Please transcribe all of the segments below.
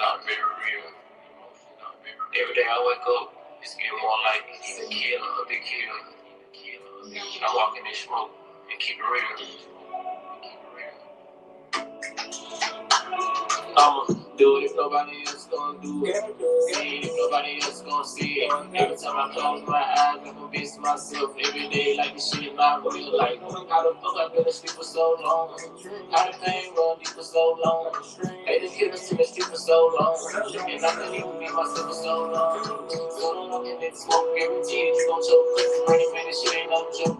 not very real. Every day I wake up, it's getting more like he's a killer, a big killer. I walk in this smoke and keep it real. I'ma do it if nobody else gonna do it. See it if nobody else gonna see it. Every time I close my eyes, I convince myself every day like this shit not real. Like, how the fuck I've been asleep for so long? How the pain run deep for so long? They done killed us in the street for so long. And I couldn't even be myself for so long. So don't look at that smoke, guaranteed you gon' choke. Cause running, man, this shit ain't no joke.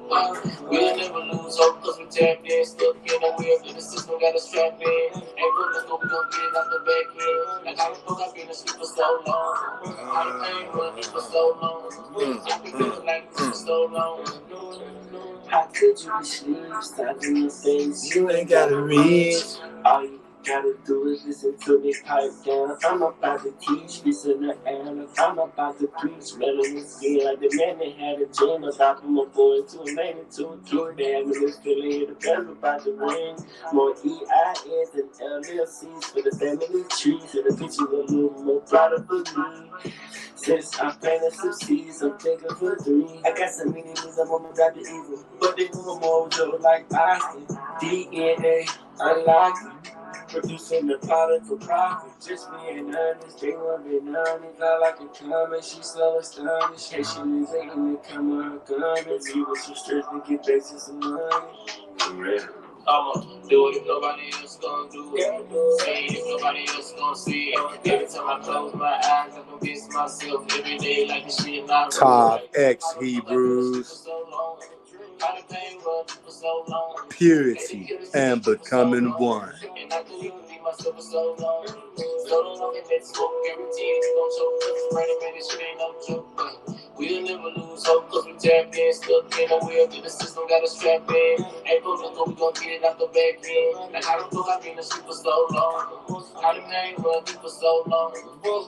We'll never lose hope cause we tapped in. Stuck in a wheel, and the system got us strapped in. Ain't put us go, we gon' get it out the back end. Like how the fuck I've been asleep for so long? How the pain run deep for so long? I've been feeling like this for so long. How could you be asleep, stopping your face? You ain't gotta reach. All you gotta do is listen to me pipe down. I'm about to teach this in the air. I'm about to preach, smelling the skin like the man that had a dream about from a boy to a man to a kid. Damn, and this feeling the bells about to ring. More EINs than LLCs for the family trees. And the bitches a little more proud of me. Since I planted some seeds, I'm thinking for three. I got some meanings, I'm on my drive to evil. But they move more just like Austin. DNA, unlock it. Producing the product for profit. Just being honest, they want to be honest. I like a comment, she so astonished. Hey, she is hating to come with her comments. Even some stress to get back to some money. For real. I'ma do it if nobody else gonna do it. See it if nobody else gonna see it. Every time I close my eyes, I convince myself every day like this shit not real. Top X Hebrews. Purity and becoming one. And I couldn't even be myself for so long. So don't look at that smoke, guaranteed you gon' choke. Cause running, man, this shit ain't no joke. We'll never lose hope cause we tapped in. Stuck in a wheel, till the system got us strapped in. Ain't put us go, we gon' get it out the back end. Like how the fuck I've been asleep for so long? How the pain run deep for so long?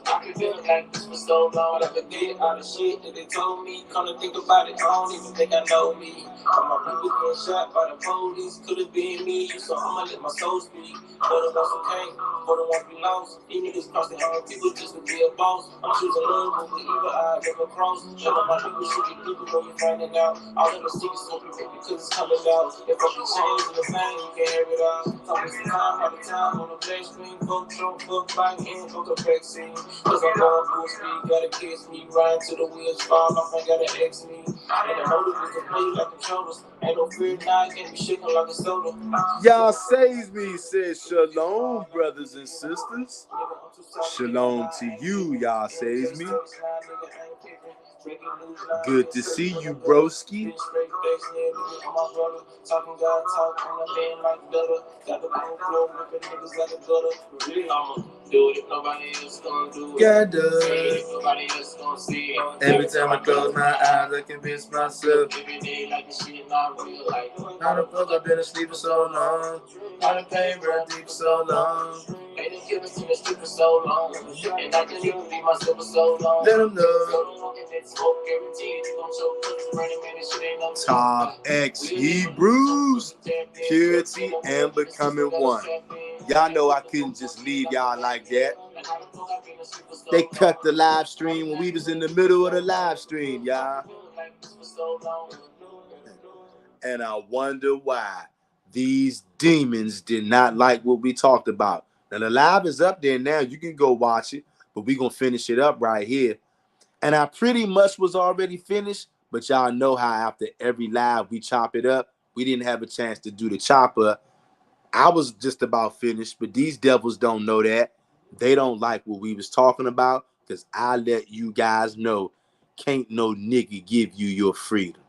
I've been feeling like this for so long. I forget all the shit that they told me. Come to think about it, I don't even think I know me. All my people getting shot by the police. Could've been me, so I'ma let my soul speak. For the ones who came, for the ones we lost. These niggas cross their own people just to be a boss. I'm choosing love over evil, I never cross. Show my people should be people when you finding out. All of the secrets will be written because it's coming out. If I can change in the pain, you can hear it out. Talking some time, all the time on the black screen. Fuck Trump, fuck Biden, fuck a vaccine. Cause I'm going full speed, gotta kiss me. Riding till the wheels fall off, ain't gotta X me. And the motive is to play like controllers. Ain't no fear now, can't be shaking like a soda. Y'all saves me, says shalom, brothers and sisters. Shalom to you, y'all saves me. Good to see you, broski. Do it if nobody else gonna do it. If nobody else gonna see it. Every time I close my eyes, I convince myself. Every day like this shit not real. Like how the fuck I've been asleep for so long? How the pain run deep for so long? They done killed us in the street for so long. And I couldn't even be myself for so long. Let them know. So don't look at that smoke, guaranteed you gon' choke. Cause running, man, this shit ain't no joke. Top X Hebrews, purity and becoming one. Y'all know I couldn't just leave y'all like that. They cut the live stream when we was in the middle of the live stream, y'all. And I wonder why these demons did not like what we talked about. Now, the live is up there now. You can go watch it, but we're going to finish it up right here. And I pretty much was already finished, but y'all know how after every live we chop it up. We didn't have a chance to do the chopper. I was just about finished, but these devils don't know that. They don't like what we was talking about because I let you guys know, can't no nigga give you your freedom.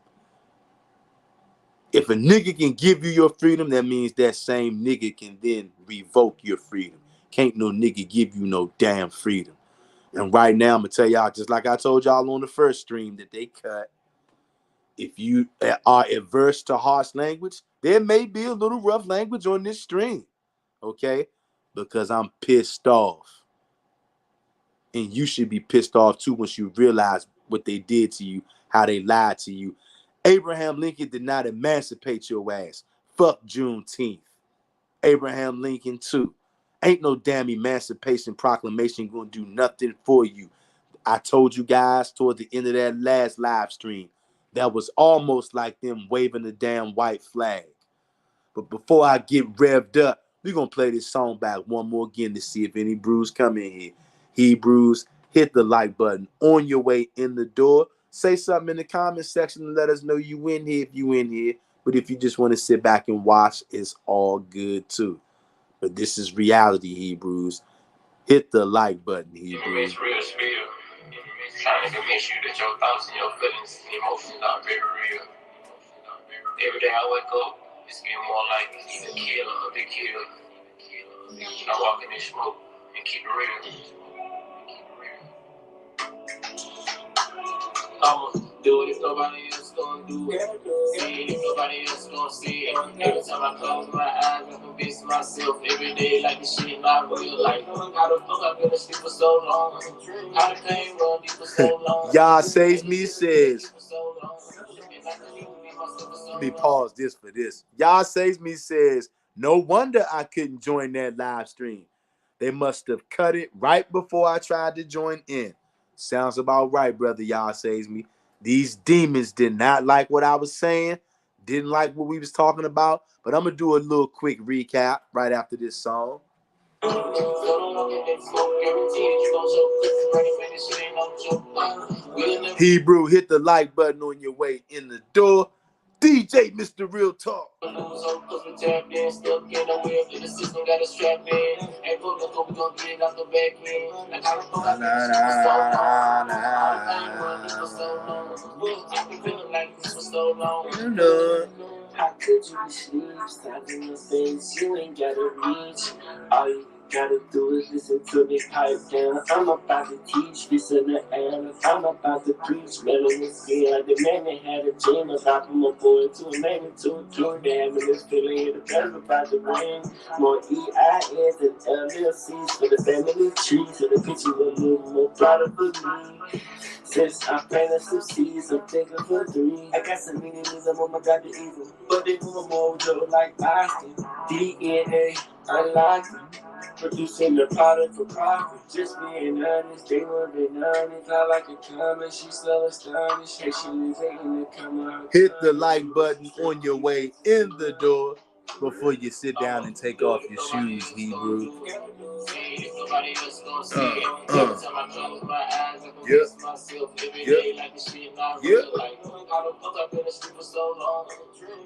If a nigga can give you your freedom, that means that same nigga can then revoke your freedom. Can't no nigga give you no damn freedom. And right now, I'm going to tell y'all, just like I told y'all on the first stream that they cut, if you are averse to harsh language, there may be a little rough language on this stream, okay? Because I'm pissed off. And you should be pissed off too once you realize what they did to you, how they lied to you. Abraham Lincoln did not emancipate your ass. Fuck Juneteenth. Abraham Lincoln too. Ain't no damn Emancipation Proclamation gonna do nothing for you. I told you guys toward the end of that last live stream, that was almost like them waving the damn white flag. But before I get revved up, we're going to play this song back one more again to see if any brews come in here. Hebrews, hit the like button on your way in the door. Say something in the comment section and let us know you in here if you in here. But if you just want to sit back and watch, it's all good too. But this is reality, Hebrews. Hit the like button, Hebrews. Trying to convince you that your thoughts and your feelings and emotions are very real. Every day I wake up, it's getting more like either kill or be killed. I walk in this smoke and keep it real. I'ma do it if nobody else gonna do it. See it if nobody else gonna see it. Every time I close my eyes, I convince myself every day like this shit not real. Like, how the fuck I've been asleep for so long? How the pain run me for so long? Y'all says me says. Let me pause this for this. Y'all says me says, no wonder I couldn't join that live stream. They must have cut it right before I tried to join in. Sounds about right, brother. Y'all says me. These demons did not like what I was saying. Didn't like what we was talking about. But I'm going to do a little quick recap right after this song. Hebrew, hit the like button on your way in the door. DJ Mr. Real Talk. How could you be sleep, stabbing your face? You ain't gotta reach. All you gotta do is listen to me pipe down. I'm about to teach this in the air. I'm about to preach, smelling the skin like the man that had a dream about from a boy to a man to a king. They having this feeling the best about to bring more EINs and LLCs for the family tree. So the picture will move more brighter for me. Since I planted some seeds, I'm thinking for 3. I got some meanings, I'm on my God the evil. But they move a mojo like Austin. DNA unlocking. Producing the product for profit. Just being honest, they were being honest. I like a comment, she so astonished. Hey, she was waiting to come out. Hit the like button on your way in the door before you sit down and take off your shoes, Hebrew. Nobody else gonna see it. Every time I close my eyes, I convince myself every day like the shit not real. Like, how the fuck I've been asleep for so long?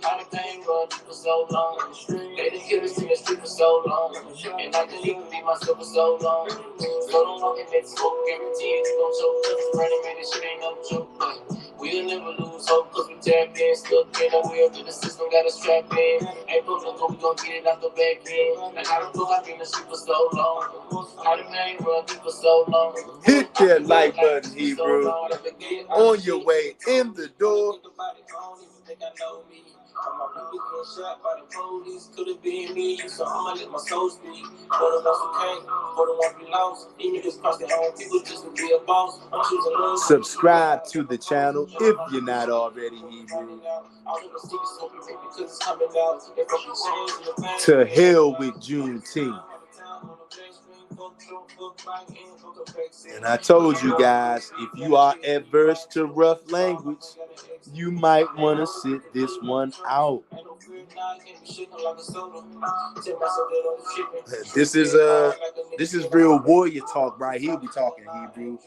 How the pain run me for so long? They done killed us in the street for so long. And I couldn't even be myself for so long. So don't walk in that smoke, guarantee you gon' choke. Cause running man, this shit ain't no joke. But we'll never lose hope cause we tapped in. Stuck in a wheel till the system got us strapped in. Ain't put no go, we gon' get it out the back end. Like, how the fuck I've been asleep for so long? Hit that like button, Hebrew. On your way in the door. Shot by the police, could have been me, so I'ma let my soul speak. For the ones who came, for the ones we lost, these niggas cross their own people just to be a boss. I'm choosing love. Subscribe to the channel if you're not already, Hebrew. To hell with Juneteenth. And I told you guys, if you are adverse to rough language, you might want to sit this one out. This is real warrior talk right here. We talking Hebrew.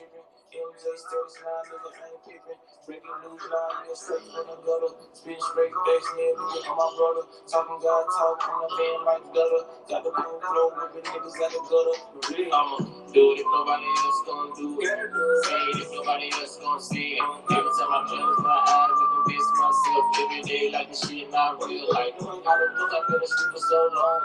Breaking news line, you're straight from the gutter. Spit straight facts, man, look at my brother. Talking God, talking a man like gutter. Got the blue flow, ripping niggas like a gutter. I'ma do it if nobody else gonna do it. Say it if nobody else gonna see it. Every time I close my eyes, I convince myself every day like this shit not real. Like, how the fuck I've been asleep for so long?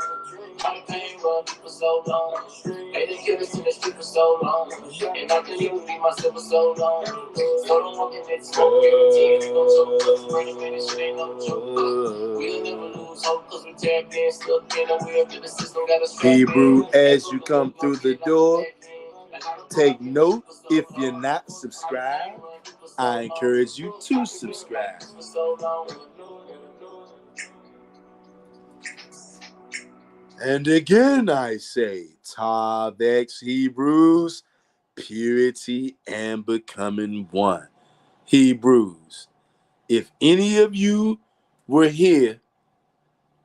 How the pain run me for so long? They done killed us in the street for so long. And I couldn't even be myself for so long. So don't walk in that smoke, guarantee you gon' choke. Cause running man, this shit ain't no joke. We'll never lose hope cause we tapped in. Stuck in a wheel till the system got us strapped in. Hebrew, as you come through the door, take note, if you're not subscribed, I encourage you to subscribe. And again I say, Tav X Hebrews, purity and becoming one. Hebrews, if any of you were here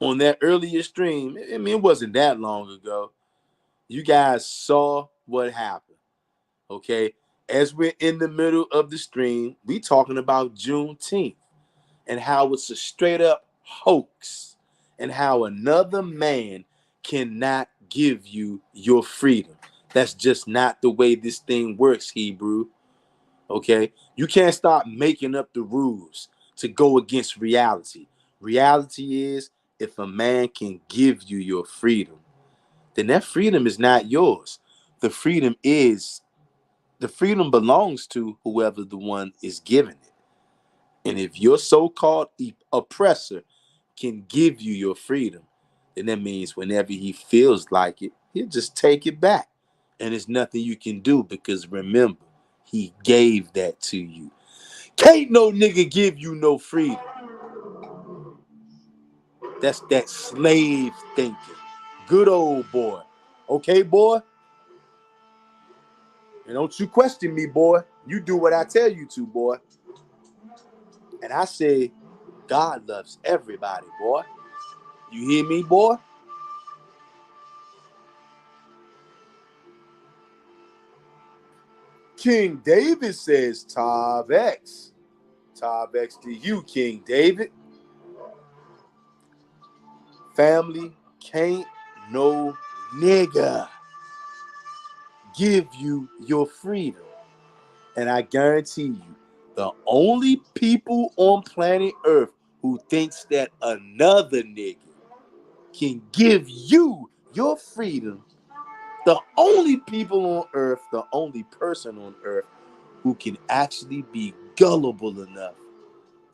on that earlier stream, I mean, it wasn't that long ago, you guys saw what happened, okay? As we're in the middle of the stream, we talking about Juneteenth and how it's a straight up hoax and how another man cannot give you your freedom. That's just not the way this thing works, Hebrew. Okay? You can't start making up the rules to go against reality. Reality is, if a man can give you your freedom, then that freedom is not yours. The freedom belongs to whoever the one is giving it. And if your so-called oppressor can give you your freedom, then that means whenever he feels like it, he'll just take it back. And there's nothing you can do, because remember, he gave that to you. Can't no nigga give you no freedom. That's that slave thinking. Good old boy. Okay, boy? And don't you question me, boy. You do what I tell you to, boy. And I say, God loves everybody, boy. You hear me, boy? King David says, Tav X. Tav X to you, King David. Family, can't no nigga give you your freedom. And I guarantee you, the only people on planet Earth who thinks that another nigga can give you your freedom, the only people on Earth, the only person on Earth who can actually be gullible enough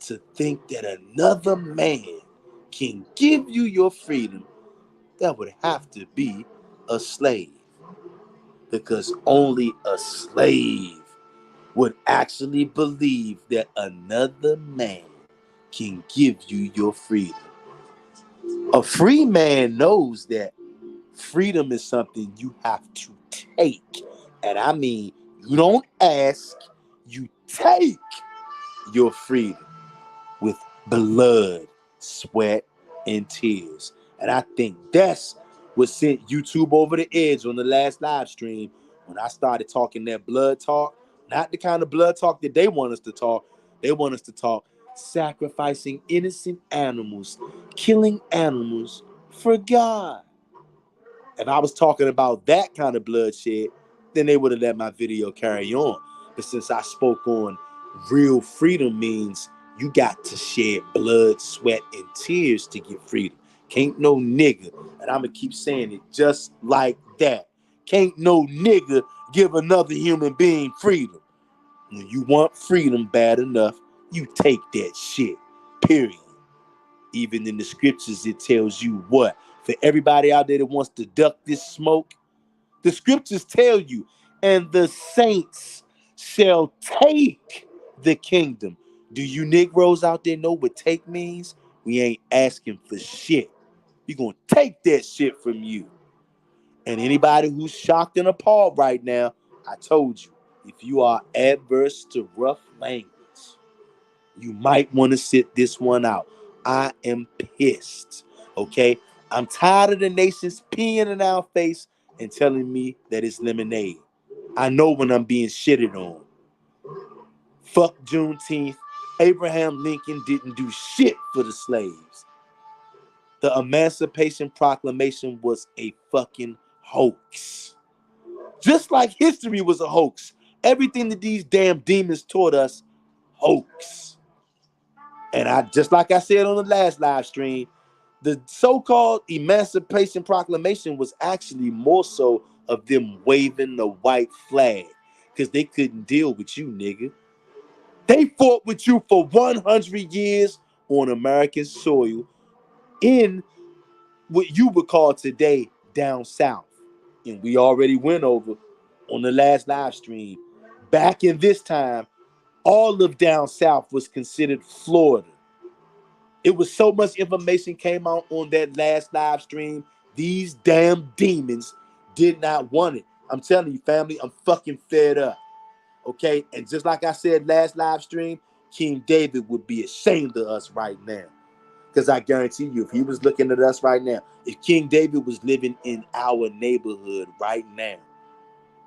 to think that another man can give you your freedom, that would have to be a slave. Because only a slave would actually believe that another man can give you your freedom. A free man knows that freedom is something you have to take. And I mean, you don't ask, you take your freedom with blood, sweat, and tears. And I think that's what sent YouTube over the edge on the last live stream when I started talking that blood talk. Not the kind of blood talk that they want us to talk. They want us to talk sacrificing innocent animals, killing animals for God. If I was talking about that kind of bloodshed, then they would have let my video carry on. But since I spoke on real freedom means you got to shed blood, sweat, and tears to get freedom. Can't no nigga, and I'm going to keep saying it just like that. Can't no nigga give another human being freedom. When you want freedom bad enough, you take that shit, period. Even in the scriptures, it tells you what? For everybody out there that wants to duck this smoke, the scriptures tell you, and the saints shall take the kingdom. Do you Negroes out there know what take means? We ain't asking for shit. We're going to take that shit from you. And anybody who's shocked and appalled right now, I told you, if you are adverse to rough language, you might want to sit this one out. I am pissed, okay? I'm tired of the nations peeing in our face and telling me that it's lemonade. I know when I'm being shitted on. Fuck Juneteenth. Abraham Lincoln didn't do shit for the slaves. The Emancipation Proclamation was a fucking hoax. Just like history was a hoax. Everything that these damn demons taught us, hoax. And I, just like I said on the last live stream, the so-called Emancipation Proclamation was actually more so of them waving the white flag because they couldn't deal with you, nigga. They fought with you for 100 years on American soil in what you would call today down south. And we already went over on the last live stream. Back in this time, all of down south was considered Florida. It was so much information came out on that last live stream. These damn demons did not want it. I'm telling you, family, I'm fucking fed up. Okay? And just like I said last live stream, King David would be ashamed of us right now. Because I guarantee you, if he was looking at us right now, if King David was living in our neighborhood right now,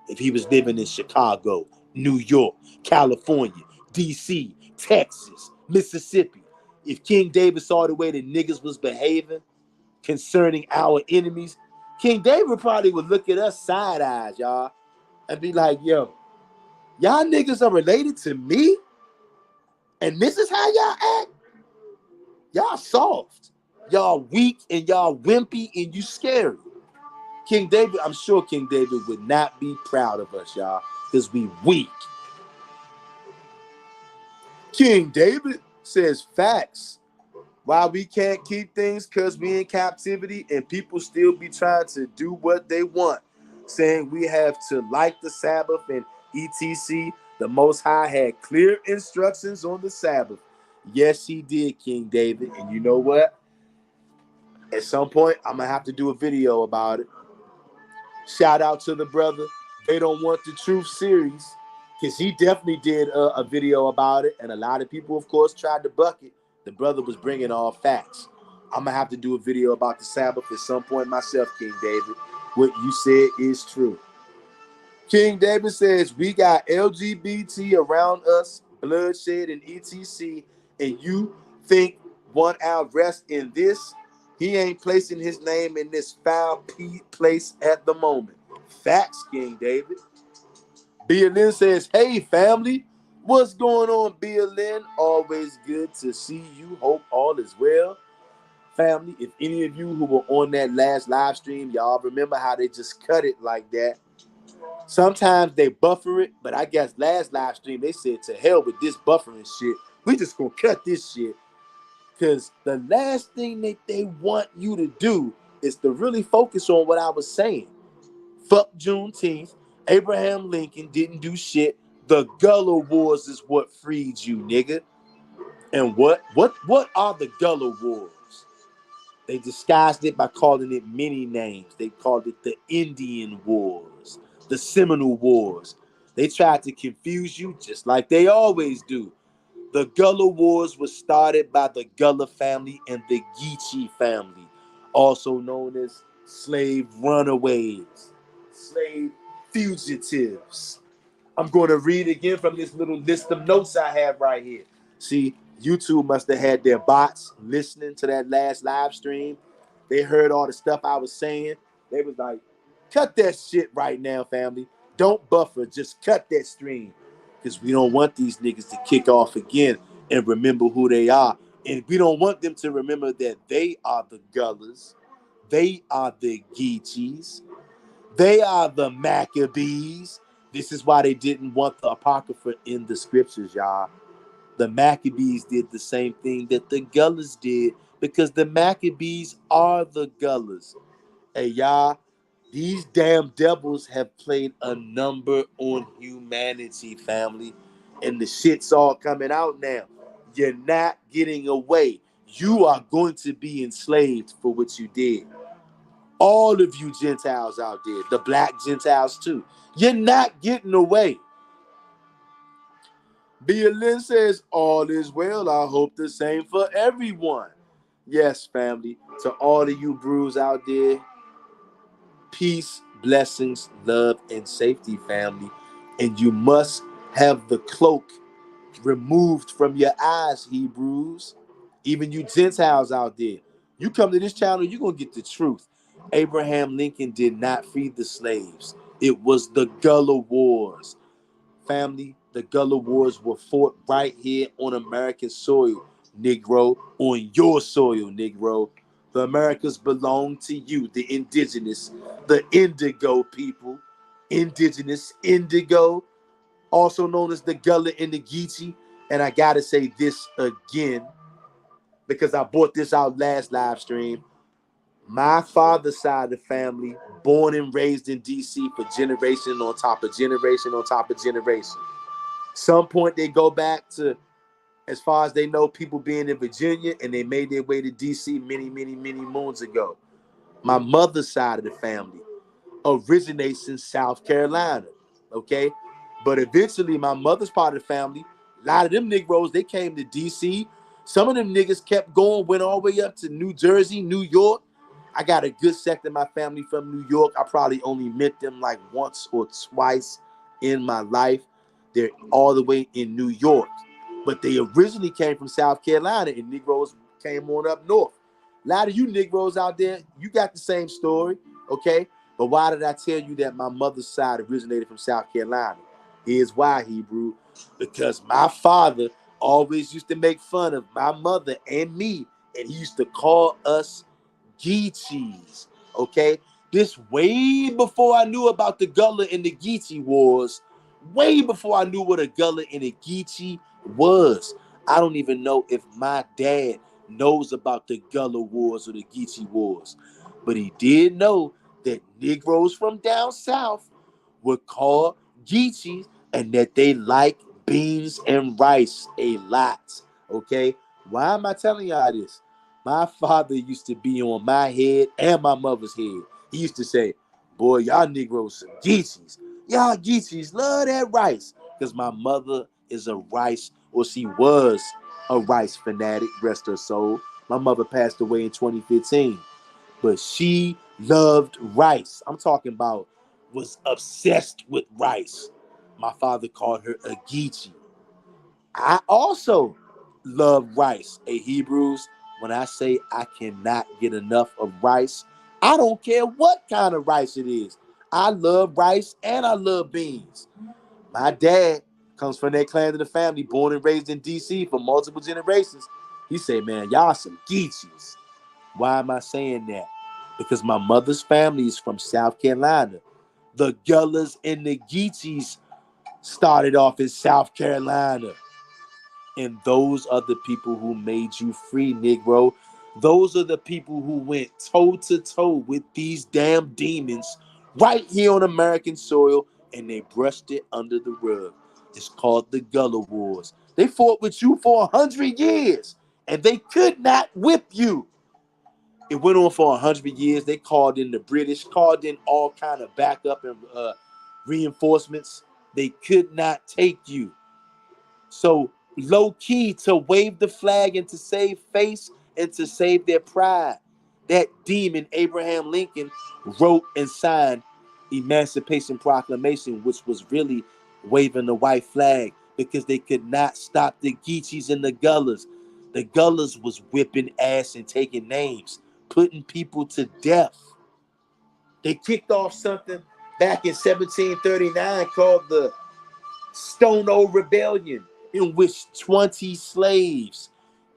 if he was living in Chicago, New York, California, DC, Texas, Mississippi, if King David saw the way the niggas was behaving concerning our enemies, King David probably would look at us side eyes, y'all, and be like, yo, y'all niggas are related to me? And this is how y'all act? Y'all soft. Y'all weak and y'all wimpy and you scary. King David, I'm sure King David would not be proud of us, y'all, because we weak. King David says facts. Why we can't keep things? Because we in captivity and people still be trying to do what they want. Saying we have to like the Sabbath and etc. The Most High had clear instructions on the Sabbath. Yes, he did, King David. And you know what? At some point, I'm going to have to do a video about it. Shout out to the brother. They Don't Want the Truth series. Because he definitely did a video about it. And a lot of people, of course, tried to buck it. The brother was bringing all facts. I'm going to have to do a video about the Sabbath at some point myself, King David. What you said is true. King David says, we got LGBT around us, bloodshed and etc. And you think one hour rest in this? He ain't placing his name in this foul place at the moment. Facts, King David. BLN says, hey, family. What's going on, BLN? Always good to see you. Hope all is well. Family, if any of you who were on that last live stream, y'all remember how they just cut it like that. Sometimes they buffer it, but I guess last live stream they said to hell with this buffering shit. We just gonna cut this shit. Because the last thing that they want you to do is to really focus on what I was saying. Fuck Juneteenth. Abraham Lincoln didn't do shit. The Gullah Wars is what freed you, nigga. And what are the Gullah Wars? They disguised it by calling it many names. They called it the Indian Wars, the Seminole Wars. They tried to confuse you just like they always do. The Gullah Wars was started by the Gullah family and the Geechy family, also known as slave runaways, slave fugitives. I'm going to read again from this little list of notes I have right here. See, YouTube must have had their bots listening to that last live stream. They heard all the stuff I was saying. They was like, cut that shit right now, family. Don't buffer. Just cut that stream. Because we don't want these niggas to kick off again and remember who they are. And we don't want them to remember that they are the Gullahs. They are the Geechys. They are the Maccabees. This is why they didn't want the Apocrypha in the scriptures, y'all. The Maccabees did the same thing that the Gullahs did because the Maccabees are the Gullahs. Hey, y'all, these damn devils have played a number on humanity, family. And the shit's all coming out now. You're not getting away. You are going to be enslaved for what you did. All of you Gentiles out there, the black Gentiles too. You're not getting away. BLN says, all is well. I hope the same for everyone. Yes, family. To all of you brews out there, peace, blessings, love, and safety, family. And you must have the cloak removed from your eyes, Hebrews. Even you Gentiles out there. You come to this channel, you're going to get the truth. Abraham Lincoln did not free the slaves. It was the Gullah Wars. Family, the Gullah Wars were fought right here on American soil, Negro, on your soil, Negro. The Americas belong to you, the indigenous, the indigo people, indigenous, indigo, also known as the Gullah and the Geechee. And I gotta say this again, because I brought this out last live stream. My father's side of the family, born and raised in DC for generation on top of generation on top of generation. Some point they go back to, as far as they know, people being in Virginia, and they made their way to DC many, many, many moons ago. My mother's side of the family, originates in South Carolina, okay? But eventually, my mother's part of the family, a lot of them Negroes, they came to D.C. Some of them niggas kept going, went all the way up to New Jersey, New York. I got a good sector of my family from New York. I probably only met them like once or twice in my life. They're all the way in New York. But they originally came from South Carolina, and Negroes came on up north. A lot of you Negroes out there, you got the same story, okay? But why did I tell you that my mother's side originated from South Carolina? Here's why, Hebrew. Because my father always used to make fun of my mother and me, and he used to call us Geechys, okay? This way before I knew about the Gullah and the Geechy wars, way before I knew what a Gullah and a Geechy was. I don't even know if my dad knows about the Gullah wars or the Geechy wars, but he did know that Negroes from down south were called Geechys and that they like beans and rice a lot, okay? Why am I telling y'all this? My father used to be on my head and my mother's head. He used to say, boy, y'all Negroes some Geechys. Y'all Geechys love that rice. Because my mother is a rice, or she was a rice fanatic, rest her soul. My mother passed away in 2015. But she loved rice. I'm talking about was obsessed with rice. My father called her a Geechy. I also love rice. Hey, Hebrews, when I say I cannot get enough of rice, I don't care what kind of rice it is. I love rice and I love beans. My dad comes from that clan of the family, born and raised in D.C. for multiple generations. He say, man, y'all some Geechies. Why am I saying that? Because my mother's family is from South Carolina. The Gullahs and the Geechies started off in South Carolina. And those are the people who made you free, Negro. Those are the people who went toe to toe with these damn demons right here on American soil, and they brushed it under the rug. It's called the Gullah Wars. They fought with you for 100 years, and they could not whip you. It went on for 100 years. They called in the British, called in all kind of backup and reinforcements. They could not take you. So low key to wave the flag and to save face and to save their pride. That demon Abraham Lincoln wrote and signed Emancipation Proclamation, which was really waving the white flag because they could not stop the Geechys and the Gullahs. The Gullahs was whipping ass and taking names, putting people to death. They kicked off something back in 1739 called the Stone Old Rebellion, in which 20 slaves,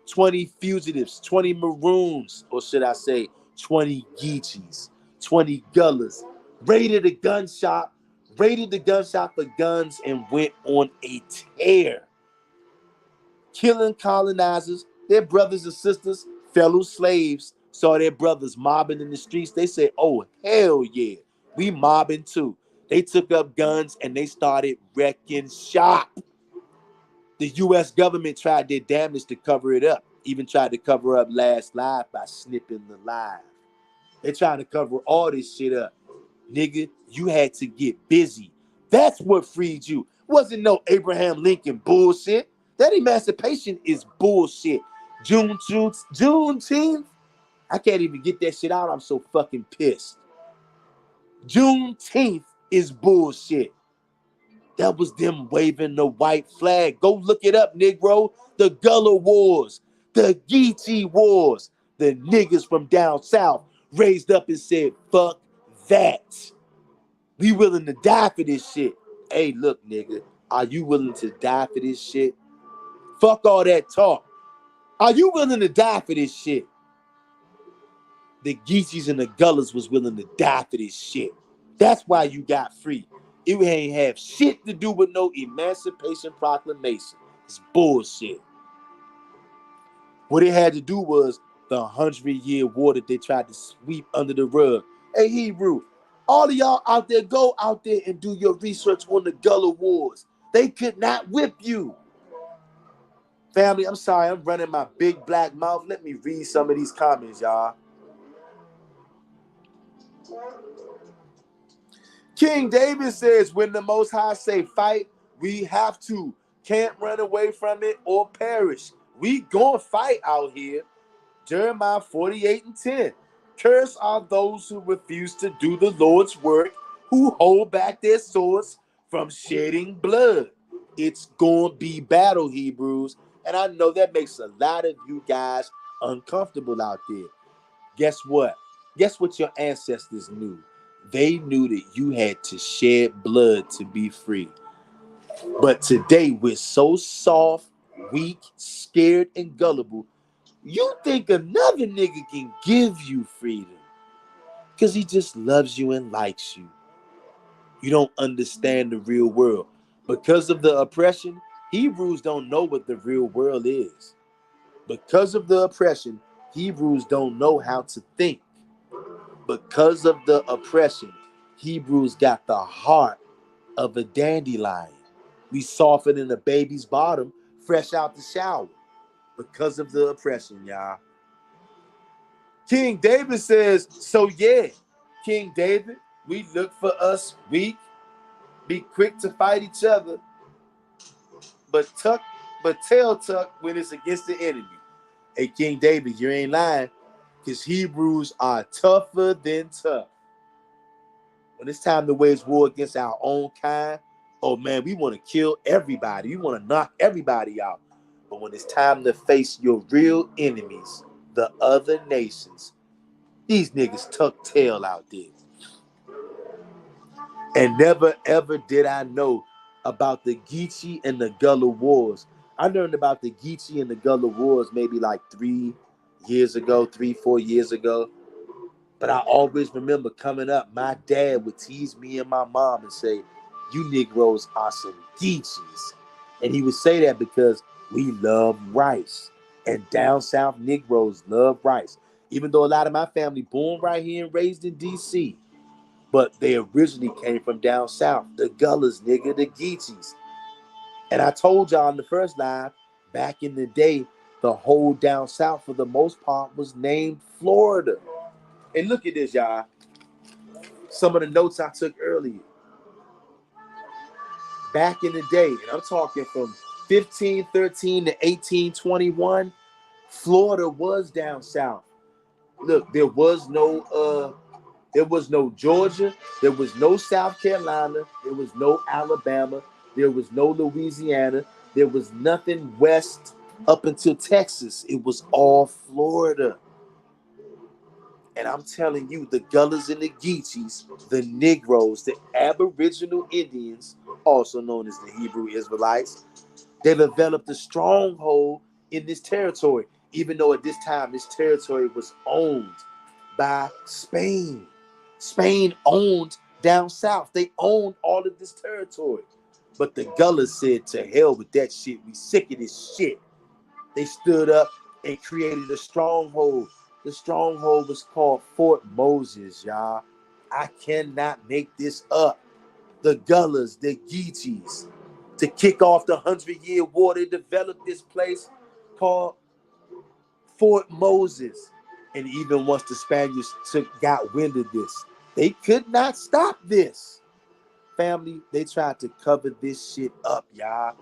20 fugitives, 20 maroons, or should I say 20 Geechys, 20 Gullahs, raided the gun shop for guns and went on a tear, killing colonizers, their brothers and sisters, fellow slaves, saw their brothers mobbing in the streets. They said, oh, hell yeah, we mobbing too. They took up guns and they started wrecking shop. The U.S. government tried their damnedest to cover it up. Even tried to cover up Last Live by snipping the live. They trying to cover all this shit up. Nigga, you had to get busy. That's what freed you. Wasn't no Abraham Lincoln bullshit. That emancipation is bullshit. Juneteenth? I can't even get that shit out. I'm so fucking pissed. Juneteenth is bullshit. That was them waving the white flag. Go look it up, Negro. The Gullah Wars, the Geechee Wars. The niggas from down south raised up and said, fuck that. We willing to die for this shit. Hey, look, nigga. Are you willing to die for this shit? Fuck all that talk. Are you willing to die for this shit? The Geechies and the Gullahs was willing to die for this shit. That's why you got free. It ain't have shit to do with no Emancipation Proclamation. It's bullshit. What it had to do was the 100-year war that they tried to sweep under the rug. Hey, Hebrew, all of y'all out there, go out there and do your research on the Gullah Wars. They could not whip you. Family, I'm sorry, I'm running my big black mouth. Let me read some of these comments, y'all. King David says, when the Most High say fight, we have to. Can't run away from it or perish. We gonna fight out here. Jeremiah 48:10. Curse are those who refuse to do the Lord's work, who hold back their swords from shedding blood. It's gonna be battle, Hebrews. And I know that makes a lot of you guys uncomfortable out there. Guess what? Guess what your ancestors knew? They knew that you had to shed blood to be free. But today we're so soft, weak, scared, and gullible. You think another nigga can give you freedom because he just loves you and likes you. You don't understand the real world. Because of the oppression, Hebrews don't know what the real world is. Because of the oppression, Hebrews don't know how to think. Because of the oppression, Hebrews got the heart of a dandelion. We soften in a baby's bottom, fresh out the shower. Because of the oppression, y'all. King David says, so yeah, King David, we look for us weak, be quick to fight each other, but tail tuck when it's against the enemy. Hey, King David, you ain't lying, because Hebrews are tougher than tough. When it's time to wage war against our own kind, oh man, we want to kill everybody. We want to knock everybody out. But when it's time to face your real enemies, the other nations, these niggas tuck tail out there. And never ever did I know about the Geechy and the Gullah Wars. I learned about the Geechy and the Gullah Wars maybe like 4 years ago. But I always remember coming up, my dad would tease me and my mom and say, you Negroes are some Geechys. And he would say that because we love rice. And down south Negroes love rice. Even though a lot of my family born right here and raised in D.C., but they originally came from down south. The Gullahs, nigga, the Geechys. And I told y'all in the first live, back in the day, the whole down south for the most part was named Florida. And look at this, y'all. Some of the notes I took earlier. Back in the day, and I'm talking from 1513 to 1821, Florida was down south. Look, there was no Georgia, there was no South Carolina, there was no Alabama, there was no Louisiana, there was nothing west up until Texas. It was all Florida. And I'm telling you, the Gullahs and the Geechys, the Negroes, the Aboriginal Indians, also known as the Hebrew Israelites, they developed a stronghold in this territory, even though at this time this territory was owned by Spain. Spain owned down south. They owned all of this territory. But the Gullahs said, to hell with that shit. We sick of this shit. They stood up and created a stronghold. The stronghold was called Fort Moses, y'all. I cannot make this up. The Gullahs, the Geechys, to kick off the 100-Year War, they developed this place called Fort Moses. And even once the Spaniards got wind of this, they could not stop this. Family, they tried to cover this shit up, y'all.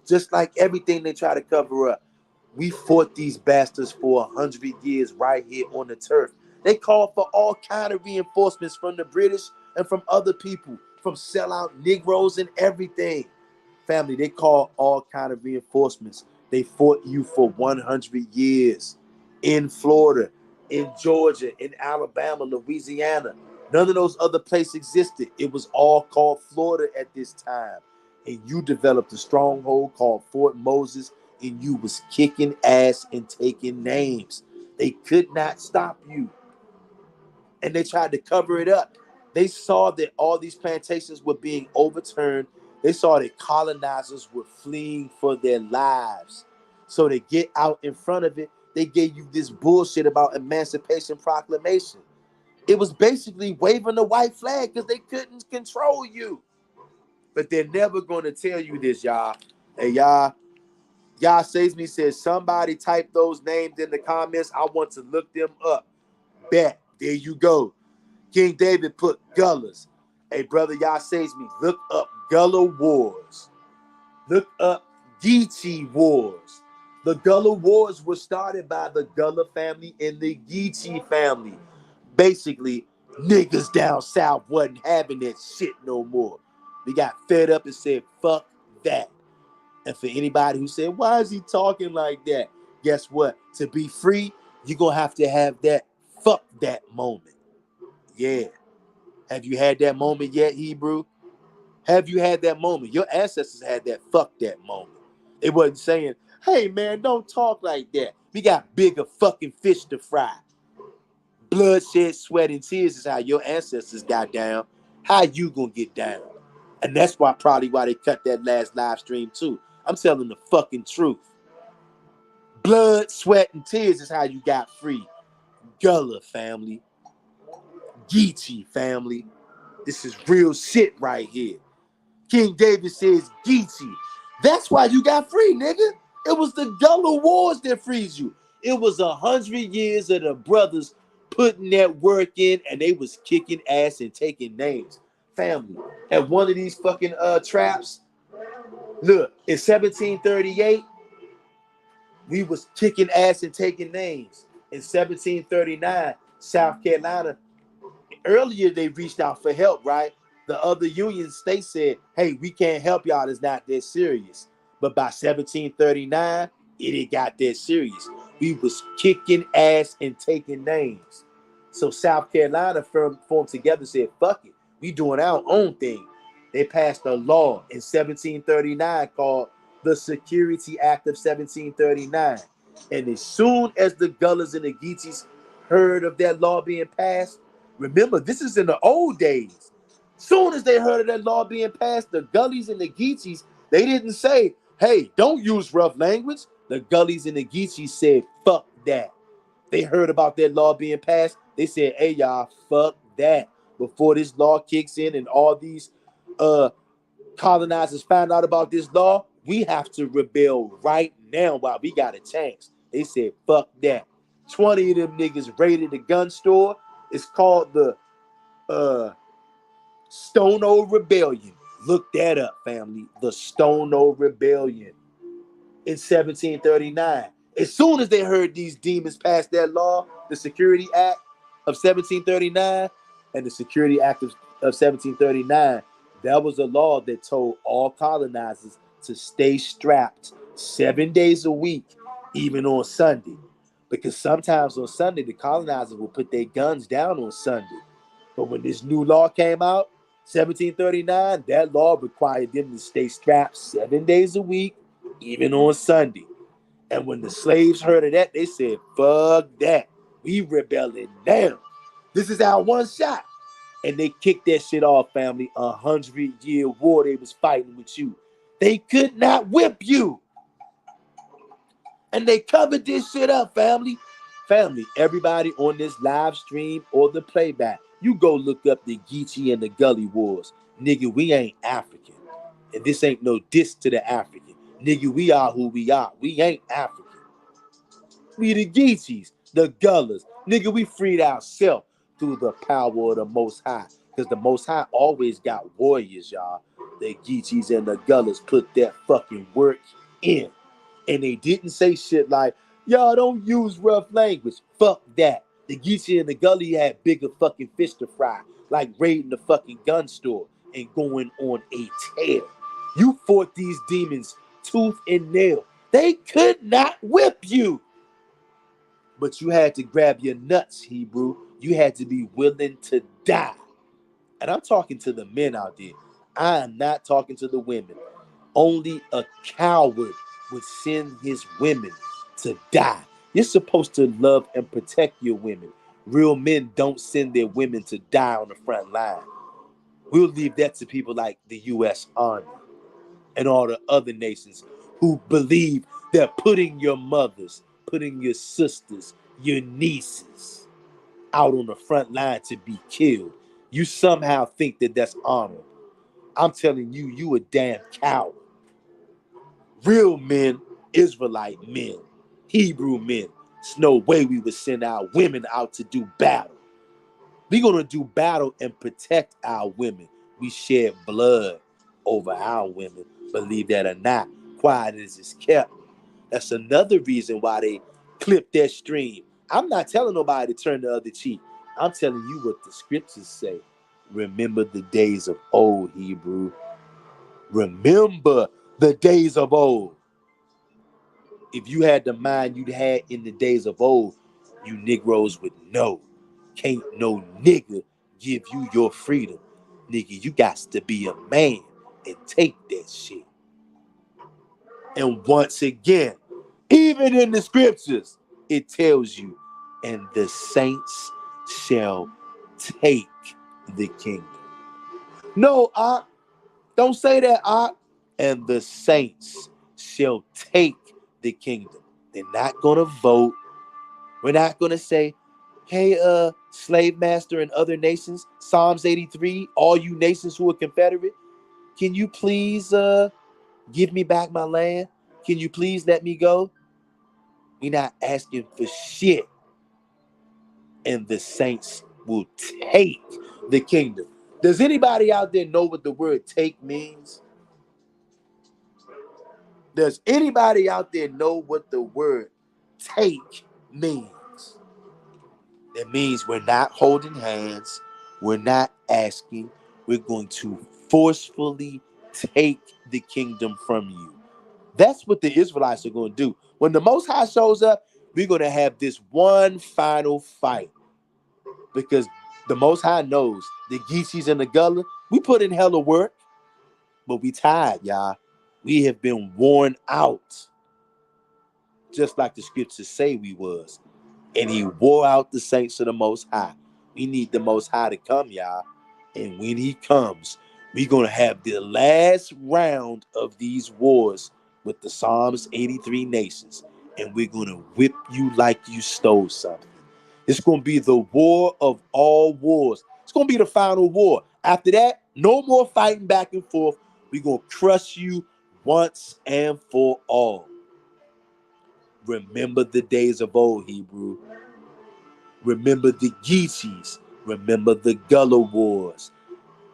Just like everything they try to cover up. We fought these bastards for 100 years right here on the turf. They called for all kind of reinforcements from the British and from other people, from sellout Negroes and everything. Family, they called all kind of reinforcements. They fought you for 100 years in Florida, in Georgia, in Alabama, Louisiana. None of those other places existed. It was all called Florida at this time. And you developed a stronghold called Fort Moses, and you was kicking ass and taking names. They could not stop you. And they tried to cover it up. They saw that all these plantations were being overturned. They saw that colonizers were fleeing for their lives. So to get out in front of it, they gave you this bullshit about Emancipation Proclamation. It was basically waving the white flag because they couldn't control you. But they're never going to tell you this, y'all. Hey, y'all says me says somebody type those names in the comments. I want to look them up. Bet. There you go. King David put Gullahs. Hey, brother, y'all says me. Look up Gullah Wars. Look up Geechy Wars. The Gullah Wars were started by the Gullah family and the Geechy family. Basically, niggas down south wasn't having that shit no more. We got fed up and said, fuck that. And for anybody who said, why is he talking like that? Guess what? To be free, you're going to have that fuck that moment. Yeah. Have you had that moment yet, Hebrew? Have you had that moment? Your ancestors had that fuck that moment. They wasn't saying, hey man, don't talk like that. We got bigger fucking fish to fry. Bloodshed, sweat, and tears is how your ancestors got down. How you gonna get down? And that's probably why they cut that last live stream too. I'm telling the fucking truth. Blood, sweat, and tears is how you got free. Gullah family. Geechy family. This is real shit right here. King David says Geechy. That's why you got free, nigga. It was the Gullah Wars that frees you. It was 100 years of the brothers putting that work in, and they was kicking ass and taking names. Family. At one of these fucking traps, look, in 1738, we was kicking ass and taking names. In 1739, South Carolina, earlier they reached out for help, right? The other union states said, hey, we can't help y'all. It's not that serious. But by 1739, it got that serious. We was kicking ass and taking names. So South Carolina formed together and said, fuck it. We doing our own thing. They passed a law in 1739 called the Security Act of 1739. And as soon as the Gullahs and the Geechys heard of that law being passed, remember, this is in the old days. Soon as they heard of that law being passed, the Gullies and the Geechies, they didn't say, hey, don't use rough language. The Gullies and the Geechies said, fuck that. They heard about that law being passed. They said, hey, y'all, fuck that. Before this law kicks in and all these colonizers find out about this law, we have to rebel right now while we got a chance. They said, fuck that. 20 of them niggas raided the gun store. It's called the Stone Old Rebellion. Look that up, family. The Stone Old Rebellion in 1739. As soon as they heard these demons pass that law, the Security Act of 1739 and the Security Act of 1739, that was a law that told all colonizers to stay strapped 7 days a week, even on Sunday. Because sometimes on Sunday, the colonizers will put their guns down on Sunday. But when this new law came out, 1739, that law required them to stay strapped 7 days a week, even on Sunday. And when the slaves heard of that, they said, fuck that. We rebelling now. This is our one shot. And they kicked that shit off, family. 100-year war they was fighting with you. They could not whip you. And they covered this shit up, family. Family, everybody on this live stream or the playback, you go look up the Geechy and the Gully Wars. Nigga, we ain't African. And this ain't no diss to the African. Nigga, we are who we are. We ain't African. We the Geechys, the Gullahs. Nigga, we freed ourselves through the power of the Most High. Because the Most High always got warriors, y'all. The Geechys and the Gullahs put that fucking work in. And they didn't say shit like, y'all don't use rough language. Fuck that. The Geechy and the Gully had bigger fucking fish to fry, like raiding the fucking gun store and going on a tear. You fought these demons tooth and nail. They could not whip you. But you had to grab your nuts, Hebrew. You had to be willing to die. And I'm talking to the men out there. I am not talking to the women. Only a coward would send his women to die. You're supposed to love and protect your women. Real men don't send their women to die on the front line. We'll leave that to people like the U.S. Army and all the other nations who believe that putting your mothers, putting your sisters, your nieces out on the front line to be killed, you somehow think that that's honorable. I'm telling you, you a damn coward. Real men, Israelite men, Hebrew men, there's no way we would send our women out to do battle. We're going to do battle and protect our women. We shed blood over our women. Believe that or not, quiet as it's kept. That's another reason why they clip that stream. I'm not telling nobody to turn the other cheek. I'm telling you what the scriptures say. Remember the days of old, Hebrew. Remember the days of old. If you had the mind you'd had in the days of old, you Negroes would know. Can't no nigga give you your freedom. Nigga, you got to be a man and take that shit. And once again, even in the scriptures, it tells you, and the saints shall take the kingdom. No, don't say that, and the saints shall take the kingdom. They're not gonna vote. We're not gonna say, hey, slave master and other nations, Psalms 83, all you nations who are Confederate, can you please give me back my land? Can you please let me go? We're not asking for shit. And the saints will take the kingdom. Does anybody out there know what the word take means? Does anybody out there know what the word take means? That means we're not holding hands. We're not asking. We're going to forcefully take the kingdom from you. That's what the Israelites are going to do. When the Most High shows up, we're going to have this one final fight. Because the Most High knows the Geechys and the Gullah, we put in hella work, but we tired, y'all. We have been worn out, just like the scriptures say we was. And he wore out the saints of the Most High. We need the Most High to come, y'all. And when he comes, we're going to have the last round of these wars with the Psalms 83 nations. And we're going to whip you like you stole something. It's going to be the war of all wars. It's going to be the final war. After that, no more fighting back and forth. We're going to crush you once and for all. Remember the days of old, Hebrew. Remember the Geechys. Remember the Gullah Wars.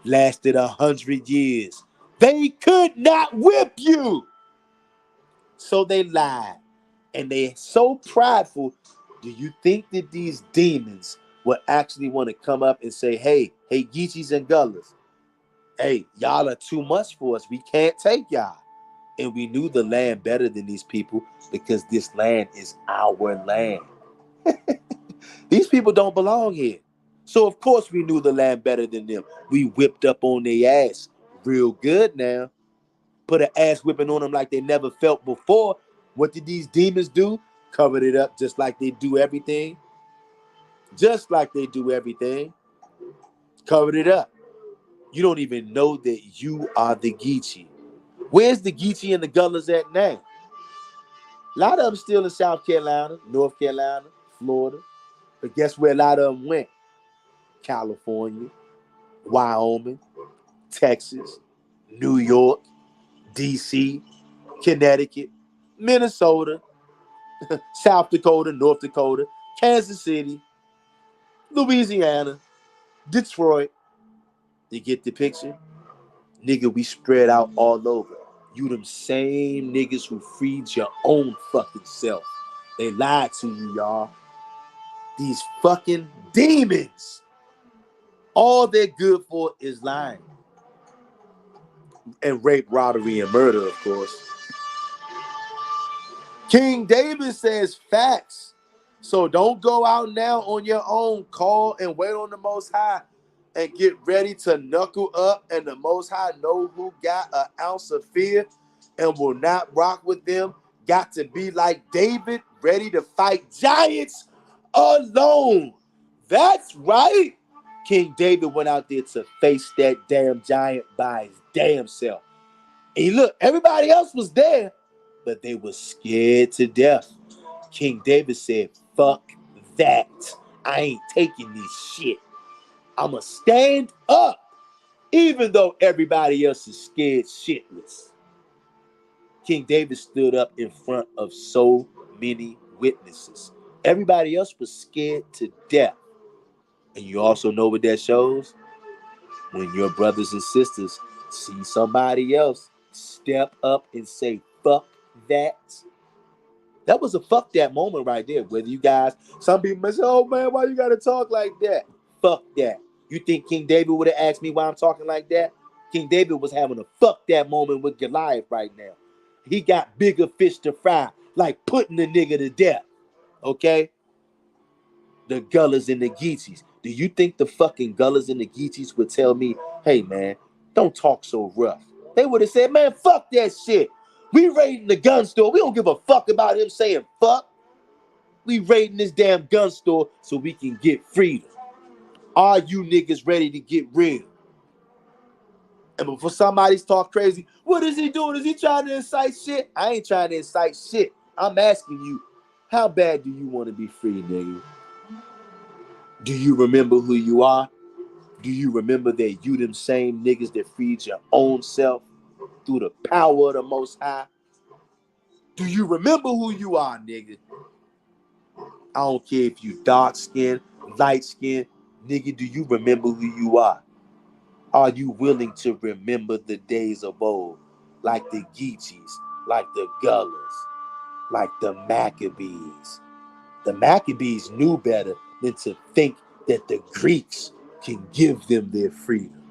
Lasted 100 years. They could not whip you. So they lied. And they're so prideful. Do you think that these demons will actually want to come up and say, hey, Geechys and Gullahs, hey, y'all are too much for us. We can't take y'all. And we knew the land better than these people because this land is our land. These people don't belong here. So, of course, we knew the land better than them. We whipped up on their ass real good now. Put an ass whipping on them like they never felt before. What did these demons do? Covered it up just like they do everything. Just like they do everything. Covered it up. You don't even know that you are the Geechy. Where's the Geechy and the Gullahs at now? A lot of them still in South Carolina, North Carolina, Florida. But guess where a lot of them went? California, Wyoming, Texas, New York, DC, Connecticut, Minnesota, South Dakota, North Dakota, Kansas City, Louisiana, Detroit. You get the picture? Nigga, we spread out all over. You them same niggas who freed your own fucking self. They lied to you, y'all. These fucking demons. All they're good for is lying. And rape, robbery, and murder, of course. King David says facts. So don't go out now on your own. Call and wait on the Most High and get ready to knuckle up. And the Most High know who got an ounce of fear and will not rock with them. Got to be like David, ready to fight giants alone. That's right. King David went out there to face that damn giant by his damn self. And look, everybody else was there, but they were scared to death. King David said, fuck that. I ain't taking this shit. I'ma stand up, even though everybody else is scared shitless. King David stood up in front of so many witnesses. Everybody else was scared to death. And you also know what that shows? When your brothers and sisters see somebody else step up and say, fuck that. That was a fuck that moment right there. Whether you guys, some people may say, oh man, why you gotta talk like that? Fuck that. You think King David would have asked me why I'm talking like that? King David was having a fuck that moment with Goliath right now. He got bigger fish to fry, like putting the nigga to death. Okay? The Gullahs and the Geechys. Do you think the fucking Gullahs and the Geechys would tell me, hey man, don't talk so rough? They would have said, man, fuck that shit. We raiding the gun store. We don't give a fuck about him saying fuck. We raiding this damn gun store so we can get freedom. Are you niggas ready to get real? And before somebody's talk crazy, what is he doing? Is he trying to incite shit? I ain't trying to incite shit. I'm asking you, how bad do you want to be free, nigga? Do you remember who you are? Do you remember that you them same niggas that freed your own self through the power of the Most High? Do you remember who you are, nigga? I don't care if you dark skinned, light skinned, nigga, do you remember who you are? Are you willing to remember the days of old? Like the Geechys, like the Gullahs, like the Maccabees. The Maccabees knew better than to think that the Greeks can give them their freedom.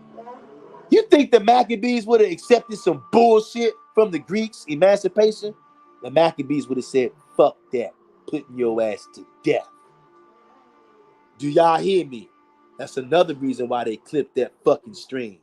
You think the Maccabees would have accepted some bullshit from the Greeks' emancipation? The Maccabees would have said, fuck that, putting your ass to death. Do y'all hear me? That's another reason why they clipped that fucking stream.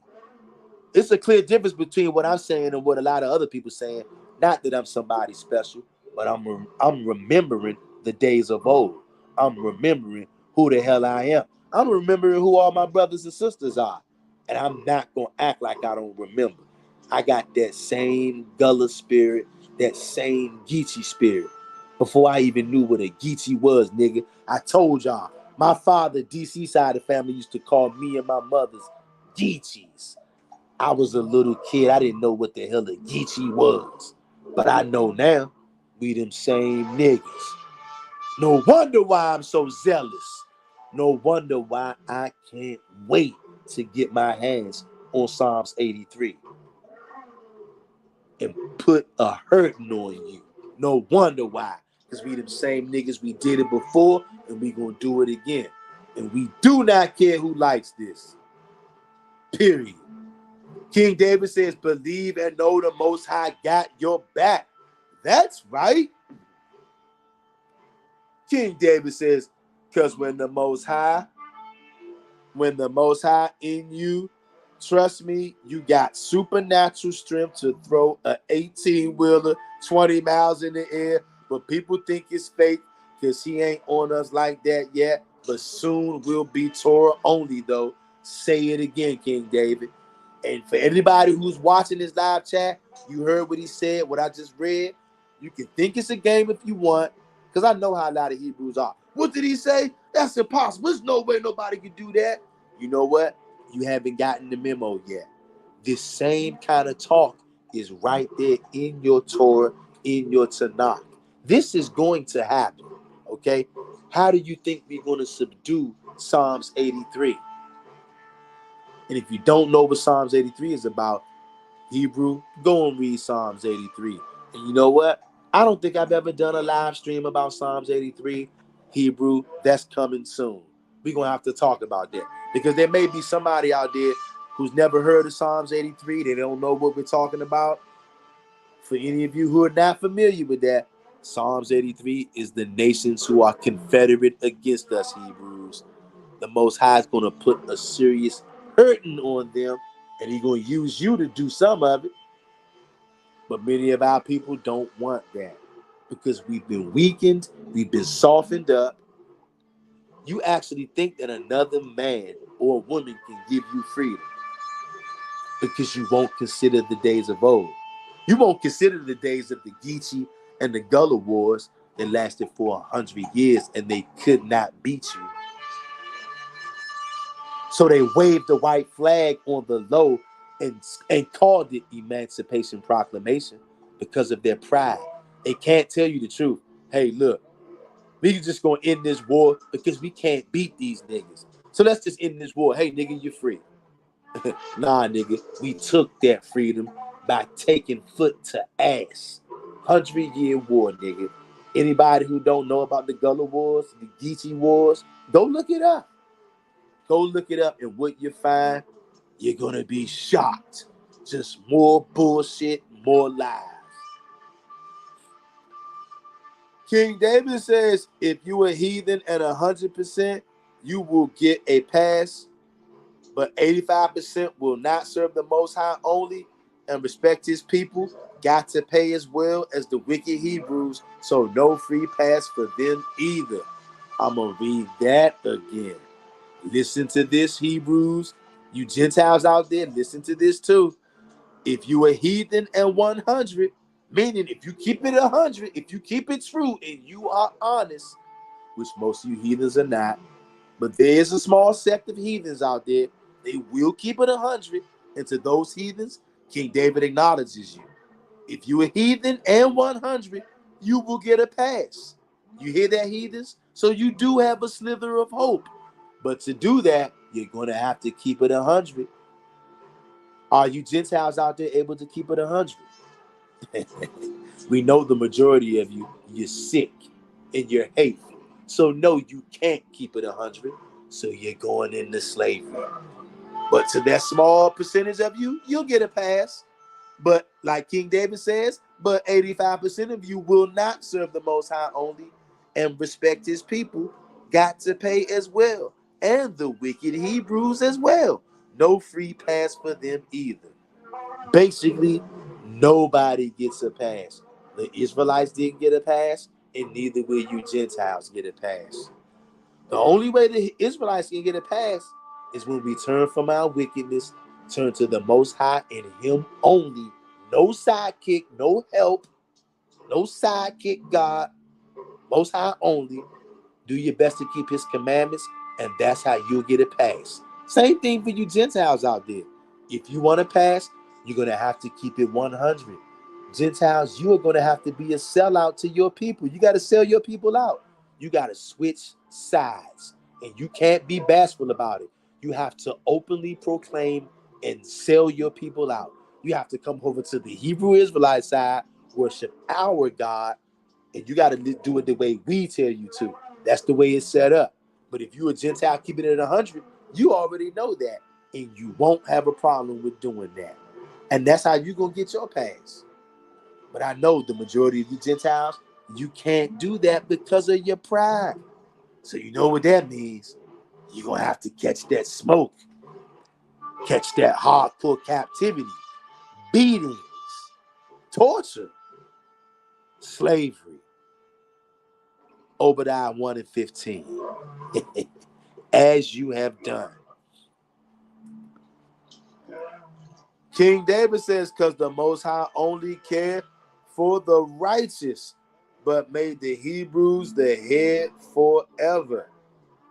It's a clear difference between what I'm saying and what a lot of other people saying. Not that I'm somebody special, but I'm remembering the days of old. I'm remembering who the hell I am. I'm remembering who all my brothers and sisters are. And I'm not going to act like I don't remember. I got that same Gullah spirit, that same Geechy spirit. Before I even knew what a Geechy was, nigga, I told y'all, my father, DC side of the family, used to call me and my mother's Geechys. I was a little kid. I didn't know what the hell a Geechy was. But I know now, we them same niggas. No wonder why I'm so zealous. No wonder why I can't wait to get my hands on Psalms 83 and put a hurting on you. No wonder why. Because we them same niggas, we did it before and we gonna do it again. And we do not care who likes this. Period. King David says, believe and know the Most High got your back. That's right. King David says, because when the Most High in you, trust me, you got supernatural strength to throw an 18-wheeler 20 miles in the air. But people think it's fake because he ain't on us like that yet. But soon we'll be Torah only, though. Say it again, King David. And for anybody who's watching this live chat, you heard what he said, what I just read. You can think it's a game if you want, because I know how a lot of Hebrews are. What did he say? That's impossible. There's no way nobody could do that. You know what? You haven't gotten the memo yet. This same kind of talk is right there in your Torah, in your Tanakh. This is going to happen, okay? How do you think we're going to subdue Psalms 83? And if you don't know what Psalms 83 is about, Hebrew, go and read Psalms 83. And you know what? I don't think I've ever done a live stream about Psalms 83. Hebrew, that's coming soon. We're going to have to talk about that. Because there may be somebody out there who's never heard of Psalms 83. They don't know what we're talking about. For any of you who are not familiar with that, Psalms 83 is the nations who are confederate against us, Hebrews. The Most High is going to put a serious hurting on them, and he's going to use you to do some of it. But many of our people don't want that because we've been weakened, we've been softened up. You actually think that another man or woman can give you freedom because you won't consider the days of old. You won't consider the days of the Geechy and the Gullah wars that lasted for 100 years and they could not beat you. So they waved the white flag on the low and called it Emancipation Proclamation because of their pride. They can't tell you the truth. Hey, look, we just going to end this war because we can't beat these niggas. So let's just end this war. Hey, nigga, you're free. Nah, nigga, we took that freedom by taking foot to ass. 100-year war, nigga. Anybody who don't know about the Gullah Wars, the Geechy Wars, go look it up. Go look it up, and what you find, you're gonna be shocked. Just more bullshit, more lies. King David says, if you a heathen at 100%, you will get a pass, but 85% will not serve the Most High only and respect his people, got to pay as well as the wicked Hebrews, so no free pass for them either. I'm going to read that again. Listen to this, Hebrews. You Gentiles out there, listen to this too. If you a heathen and 100, meaning if you keep it 100, if you keep it true and you are honest, which most of you heathens are not, but there is a small sect of heathens out there. They will keep it 100. And to those heathens, King David acknowledges you. If you a heathen and 100, you will get a pass. You hear that, heathens? So you do have a slither of hope. But to do that, you're going to have to keep it 100. Are you Gentiles out there able to keep it 100? We know the majority of you, you're sick and you're hateful. So no, you can't keep it 100. So you're going into slavery. But to that small percentage of you, you'll get a pass. But like King David says, but 85% of you will not serve the Most High only and respect his people, got to pay as well. And the wicked Hebrews as well. No free pass for them either. Basically, nobody gets a pass. The Israelites didn't get a pass, and neither will you Gentiles get a pass. The only way the Israelites can get a pass is when we turn from our wickedness, turn to the Most High and him only. No sidekick, no help, no sidekick God, Most High only. Do your best to keep his commandments, and that's how you'll get a pass. Same thing for you Gentiles out there. If you want to pass, you're going to have to keep it 100. Gentiles, you are going to have to be a sellout to your people. You got to sell your people out. You got to switch sides, and you can't be bashful about it. You have to openly proclaim and sell your people out. You have to come over to the Hebrew Israelite side, worship our God, and you got to do it the way we tell you to. That's the way it's set up. But if you're a Gentile keeping it at 100, you already know that, and you won't have a problem with doing that. And that's how you're going to get your pass. But I know the majority of you Gentiles, you can't do that because of your pride. So you know what that means. You're going to have to catch that smoke, catch that hardcore captivity, beatings, torture, slavery. Obadiah 1 and 15. As you have done. King David says, because the Most High only cared for the righteous, but made the Hebrews the head forever,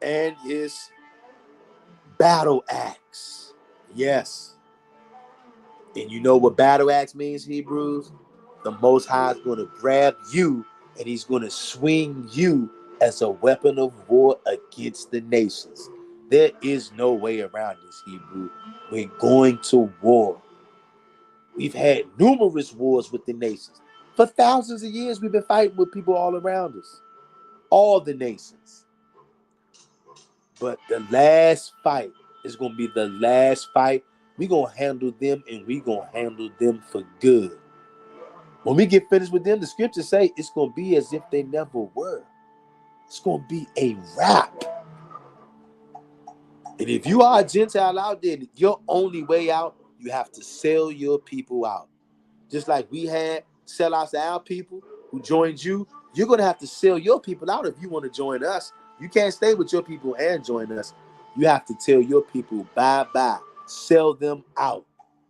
and his battle axe. Yes. And you know what battle axe means, Hebrews? The Most High is going to grab you, and he's going to swing you as a weapon of war against the nations. There is no way around this, Hebrew. We're going to war. We've had numerous wars with the nations. For thousands of years, we've been fighting with people all around us. All the nations. But the last fight is going to be the last fight. We're going to handle them, and we're going to handle them for good. When we get finished with them, the scriptures say it's going to be as if they never were. It's going to be a wrap. And if you are a Gentile out there, your only way out, you have to sell your people out. Just like we had sellouts to our people who joined you, you're going to have to sell your people out if you want to join us. You can't stay with your people and join us. You have to tell your people bye-bye. Sell them out.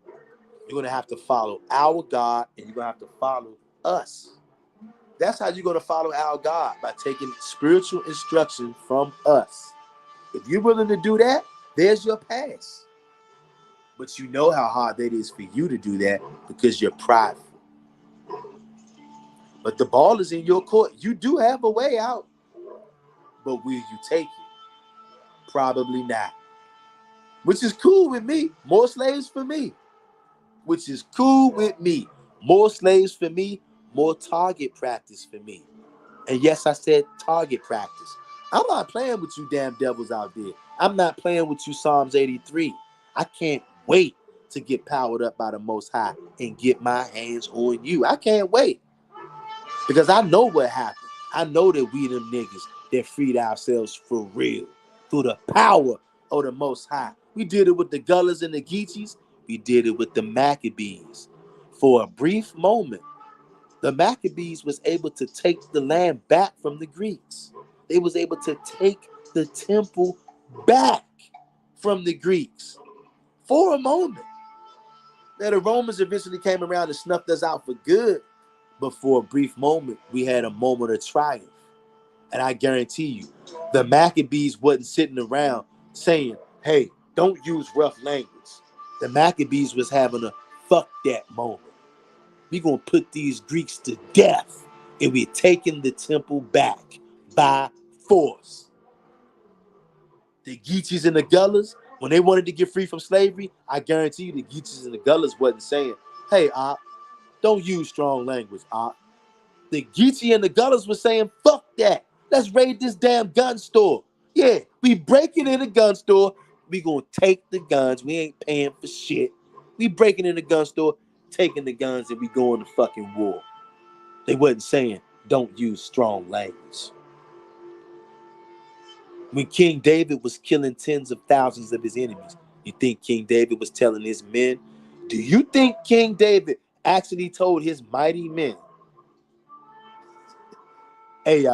You're going to have to follow our God, and you're going to have to follow us. That's how you're going to follow our God, by taking spiritual instruction from us. If you're willing to do that, there's your pass. But you know how hard that is for you to do that because you're prideful. But the ball is in your court. You do have a way out. But will you take it? Probably not. which is cool with me. More slaves for me, which is cool with me. More slaves for me, more target practice for me. And yes, I said target practice. I'm not playing with you damn devils out there. I'm not playing with you Psalms 83. I can't wait to get powered up by the Most High and get my hands on you. I can't wait. Because I know what happened. I know that we them niggas that freed ourselves for real. Through the power of the Most High. We did it with the Gullahs and the Geechys. We did it with the Maccabees. For a brief moment, the Maccabees was able to take the land back from the Greeks. They was able to take the temple back from the Greeks for a moment. Now the Romans eventually came around and snuffed us out for good, but for a brief moment, we had a moment of triumph. And I guarantee you, the Maccabees wasn't sitting around saying, hey, don't use rough language. The Maccabees was having a fuck that moment. We're going to put these Greeks to death, and we're taking the temple back by force. The Geechys and the Gullahs, when they wanted to get free from slavery, I guarantee you the Geechys and the Gullahs wasn't saying, hey, don't use strong language, The Geechy and the Gullahs were saying, fuck that. Let's raid this damn gun store. Yeah, we breaking in a gun store. We gonna take the guns. We ain't paying for shit. We breaking in the gun store, taking the guns, and we going to fucking war. They wasn't saying, don't use strong language. When King David was killing tens of thousands of his enemies, you think King David was telling his men? Do you think King David actually told his mighty men, hey,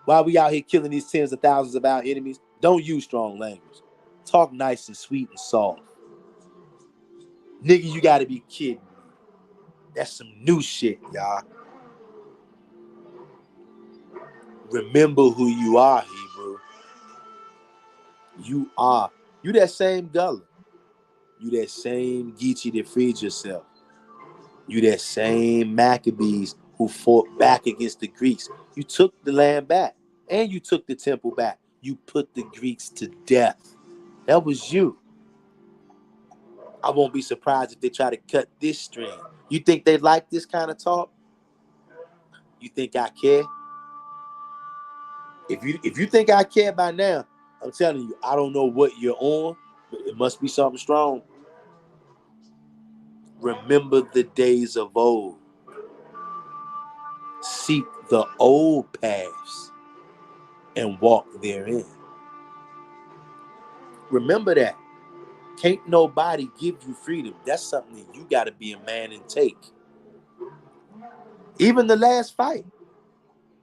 while we out here killing these tens of thousands of our enemies, don't use strong language. Talk nice and sweet and soft. Nigga, you gotta be kidding me. That's some new shit, y'all. Remember who you are, Hebrew. You that same Gullah. You that same Geechy that freed yourself. You that same Maccabees who fought back against the Greeks. You took the land back. And you took the temple back. You put the Greeks to death. That was you. I won't be surprised if they try to cut this string. You think they like this kind of talk? You think I care? If you think I care by now, I'm telling you, I don't know what you're on, but it must be something strong. Remember the days of old. Seek the old paths and walk therein. Remember that. Can't nobody give you freedom. That's something that you got to be a man and take. Even the last fight.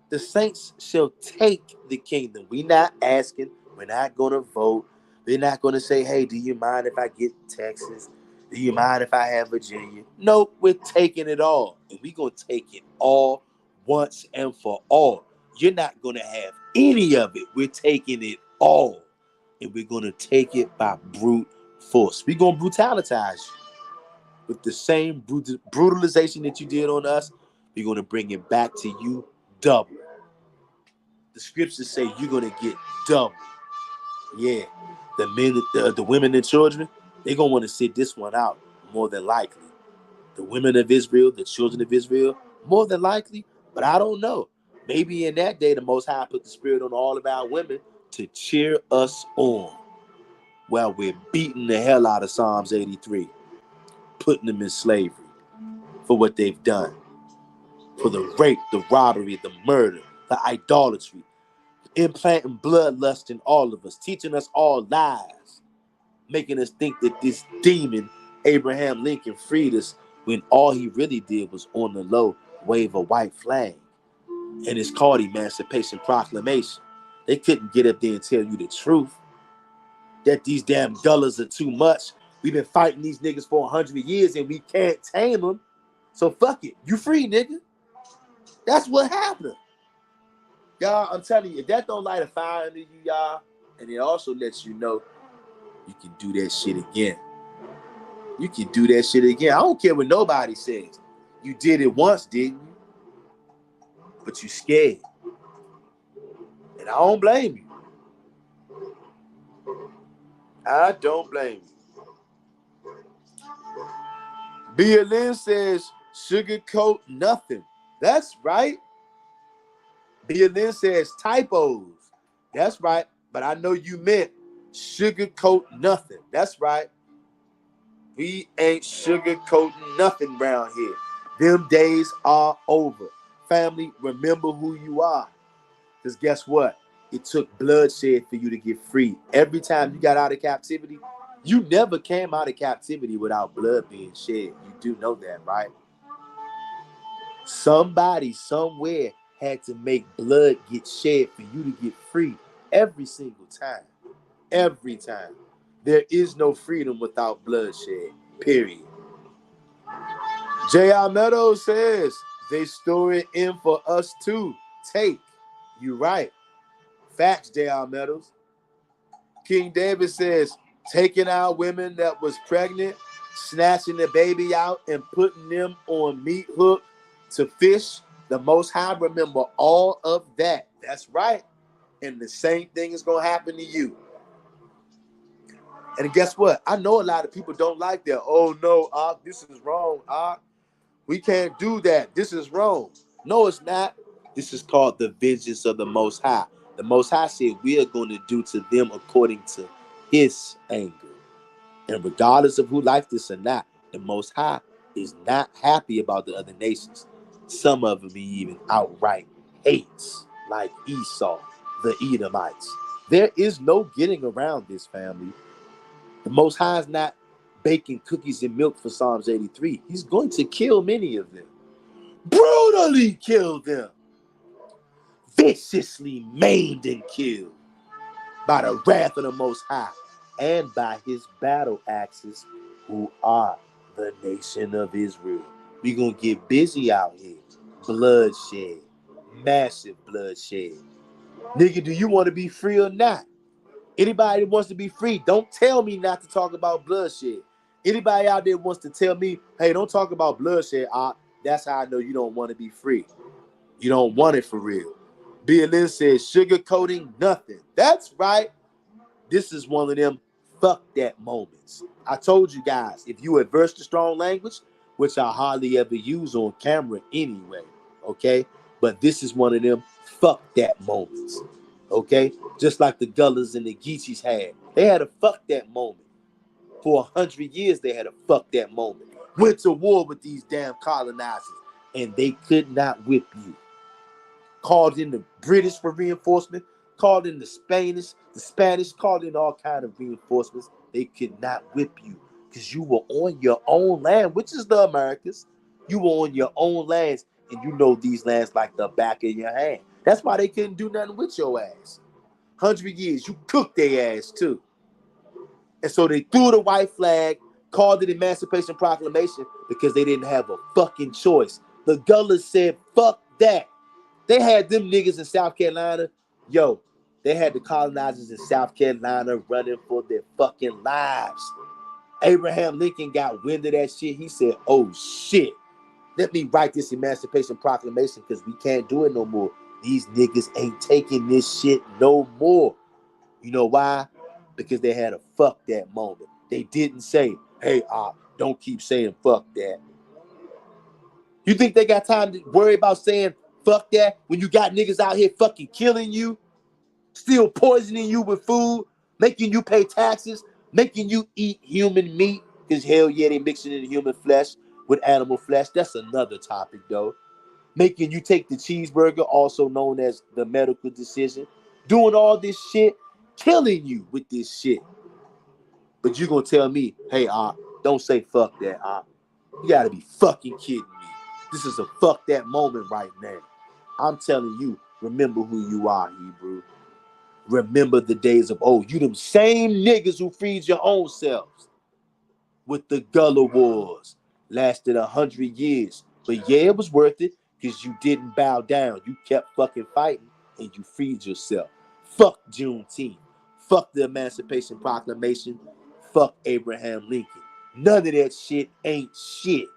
The saints shall take the kingdom. We're not asking. We're not going to vote. We're not going to say, hey, do you mind if I get Texas? Do you mind if I have Virginia? Nope, we're taking it all. And we're going to take it all once and for all. You're not going to have any of it. We're taking it all. And we're going to take it by brute force. We're going to brutalize you. With the same brutalization that you did on us, we're going to bring it back to you double. The scriptures say you're going to get double. Yeah. The men, the women and children, they're going to want to sit this one out more than likely. The women of Israel, the children of Israel, more than likely, but I don't know. Maybe in that day, the Most High put the spirit on all of our women to cheer us on while we're beating the hell out of Psalms 83, putting them in slavery for what they've done, for the rape, the robbery, the murder, the idolatry, implanting bloodlust in all of us, teaching us all lies, making us think that this demon, Abraham Lincoln, freed us when all he really did was on the low wave a white flag. And it's called Emancipation Proclamation. They couldn't get up there and tell you the truth, that these damn gullahs are too much. We've been fighting these niggas for 100 years and we can't tame them. So fuck it. You free, nigga. That's what happened. Y'all, I'm telling you, if that don't light a fire under you, y'all, and it also lets you know you can do that shit again. You can do that shit again. I don't care what nobody says. You did it once, didn't you? But you scared. And I don't blame you. I don't blame you. BLN says sugarcoat nothing. That's right. BLN says typos. That's right. But I know you meant sugarcoat nothing. That's right. We ain't sugarcoating nothing around here. Them days are over. Family, remember who you are. Because guess what? It took bloodshed for you to get free. Every time you got out of captivity, you never came out of captivity without blood being shed. You do know that, right? Somebody somewhere had to make blood get shed for you to get free every single time. Every time. There is no freedom without bloodshed. Period. J.R. Meadows says they store it in for us too. Take. You right. Facts, J.R. Meadows. King David says taking out women that was pregnant, snatching the baby out and putting them on meat hook to fish. The Most High remember all of that. That's right. And the same thing is going to happen to you. And guess what? I know a lot of people don't like that. Oh, no, this is wrong. We can't do that. This is wrong. No, it's not. This is called the vengeance of the Most High. The Most High said we are going to do to them according to his anger. And regardless of who likes this or not, the Most High is not happy about the other nations. Some of them he even outright hates, like Esau, the Edomites. There is no getting around this, family. The Most High is not baking cookies and milk for Psalms 83. He's going to kill many of them. Brutally kill them. Viciously maimed and killed by the wrath of the Most High and by his battle axes, who are the nation of Israel. We're going to get busy out here. Bloodshed. Massive bloodshed. Nigga, do you want to be free or not? Anybody that wants to be free, don't tell me not to talk about bloodshed. Anybody out there wants to tell me, hey, don't talk about bloodshed, that's how I know you don't want to be free. You don't want it for real. BLN says sugarcoating nothing. That's right. This is one of them fuck that moments. I told you guys, if you adverse to strong language, which I hardly ever use on camera anyway, okay? But this is one of them fuck that moments, okay? Just like the Gullahs and the Geechys had. They had a fuck that moment. For 100 years, they had a fuck that moment. Went to war with these damn colonizers, and they could not whip you. Called in the British for reinforcement, called in the Spanish, called in all kind of reinforcements. They could not whip you because you were on your own land, which is the Americas. You were on your own lands, and you know these lands like the back of your hand. That's why they couldn't do nothing with your ass. 100 years, you cooked their ass too. And so they threw the white flag, called it Emancipation Proclamation because they didn't have a fucking choice. The Gullahs said, fuck that. They had them niggas in South Carolina. Yo, they had the colonizers in South Carolina running for their fucking lives. Abraham Lincoln got wind of that shit. He said, oh shit, let me write this Emancipation Proclamation because we can't do it no more. These niggas ain't taking this shit no more. You know why? Because they had a fuck that moment. They didn't say, hey, don't keep saying fuck that. You think they got time to worry about saying fuck that when you got niggas out here fucking killing you, still poisoning you with food, making you pay taxes, making you eat human meat? Because hell yeah, they mixing in human flesh with animal flesh. That's another topic though. Making you take the cheeseburger, also known as the medical decision, doing all this shit, killing you with this shit. But you gonna tell me, hey, don't say fuck that, You gotta be fucking kidding me. This is a fuck that moment right now. I'm telling you, remember who you are, Hebrew. Remember the days of old. You them same niggas who freed your own selves with the Gullah Wars. Lasted 100 years. But yeah, it was worth it because you didn't bow down. You kept fucking fighting and you freed yourself. Fuck Juneteenth. Fuck the Emancipation Proclamation. Fuck Abraham Lincoln. None of that shit ain't shit.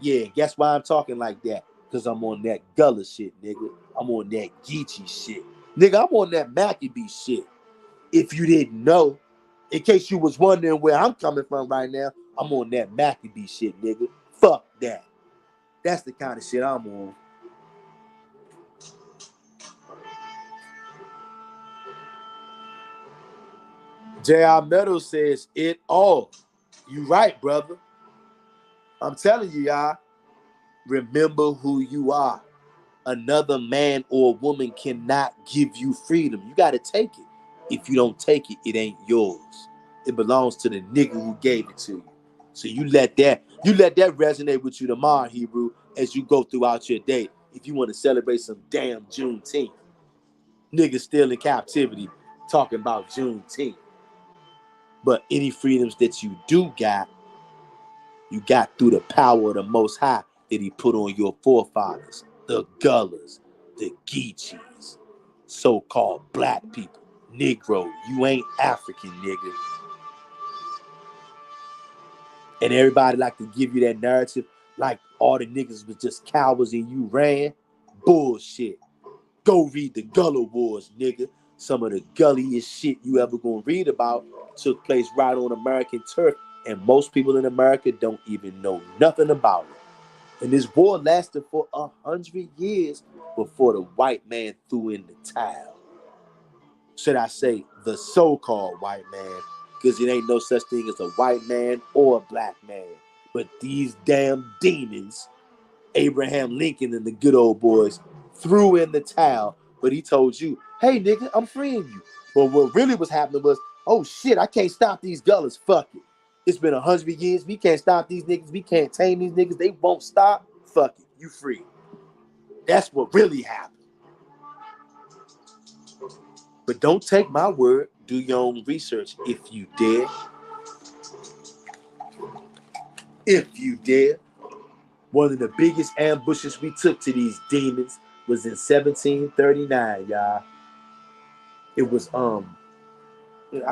Yeah, guess why I'm talking like that? Because I'm on that Gullah shit, nigga. I'm on that Geechy shit. Nigga, I'm on that Maccabee shit. If you didn't know, In case you was wondering where I'm coming from right now, I'm on that Maccabee shit, nigga. Fuck that. That's the kind of shit I'm on. J.R. Meadows says it all. You right, brother. I'm telling you, y'all. Remember who you are. Another man or woman cannot give you freedom. You got to take it. If you don't take it, it ain't yours. It belongs to the nigga who gave it to you. So you let that resonate with you tomorrow, Hebrew, as you go throughout your day. If you want to celebrate some damn Juneteenth. Niggas still in captivity talking about Juneteenth. But any freedoms that you do got, you got through the power of the Most High that he put on your forefathers, the Gullahs, the Geechys, so-called black people. Negro, you ain't African, nigga. And everybody like to give you that narrative like all the niggas was just cowards and you ran. Bullshit. Go read the Gullah Wars, nigga. Some of the gulliest shit you ever gonna read about took place right on American turf, and most people in America don't even know nothing about it. And this war lasted for 100 years before the white man threw in the towel. Should I say the so-called white man? Because it ain't no such thing as a white man or a black man. But these damn demons, Abraham Lincoln and the good old boys, threw in the towel, but he told you, hey, nigga, I'm freeing you. But what really was happening was, oh, shit, I can't stop these Gullahs. Fuck it. It's been 100 years. We can't stop these niggas. We can't tame these niggas. They won't stop. Fuck it. You free. That's what really happened. But don't take my word. Do your own research if you dare. If you dare. One of the biggest ambushes we took to these demons was in 1739, y'all. It was, I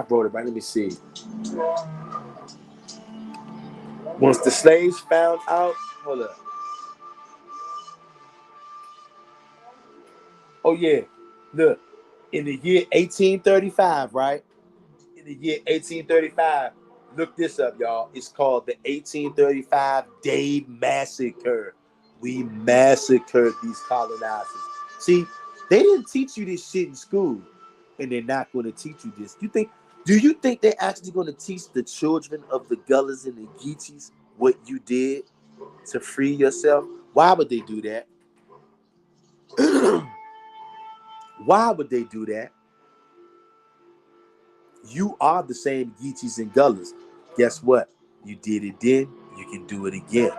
wrote it right. Let me see. Once the slaves found out, hold up. Oh, yeah. Look, in the year 1835, right? In the year 1835, look this up, y'all. It's called the 1835 Day Massacre. We massacred these colonizers. See, they didn't teach you this shit in school, and they're not going to teach you this. Do you think they're actually going to teach the children of the Gullahs and the Geechys what you did to free yourself? Why would they do that? Why would they do that? You are the same Geechys and Gullahs. Guess what? You did it then, you can do it again.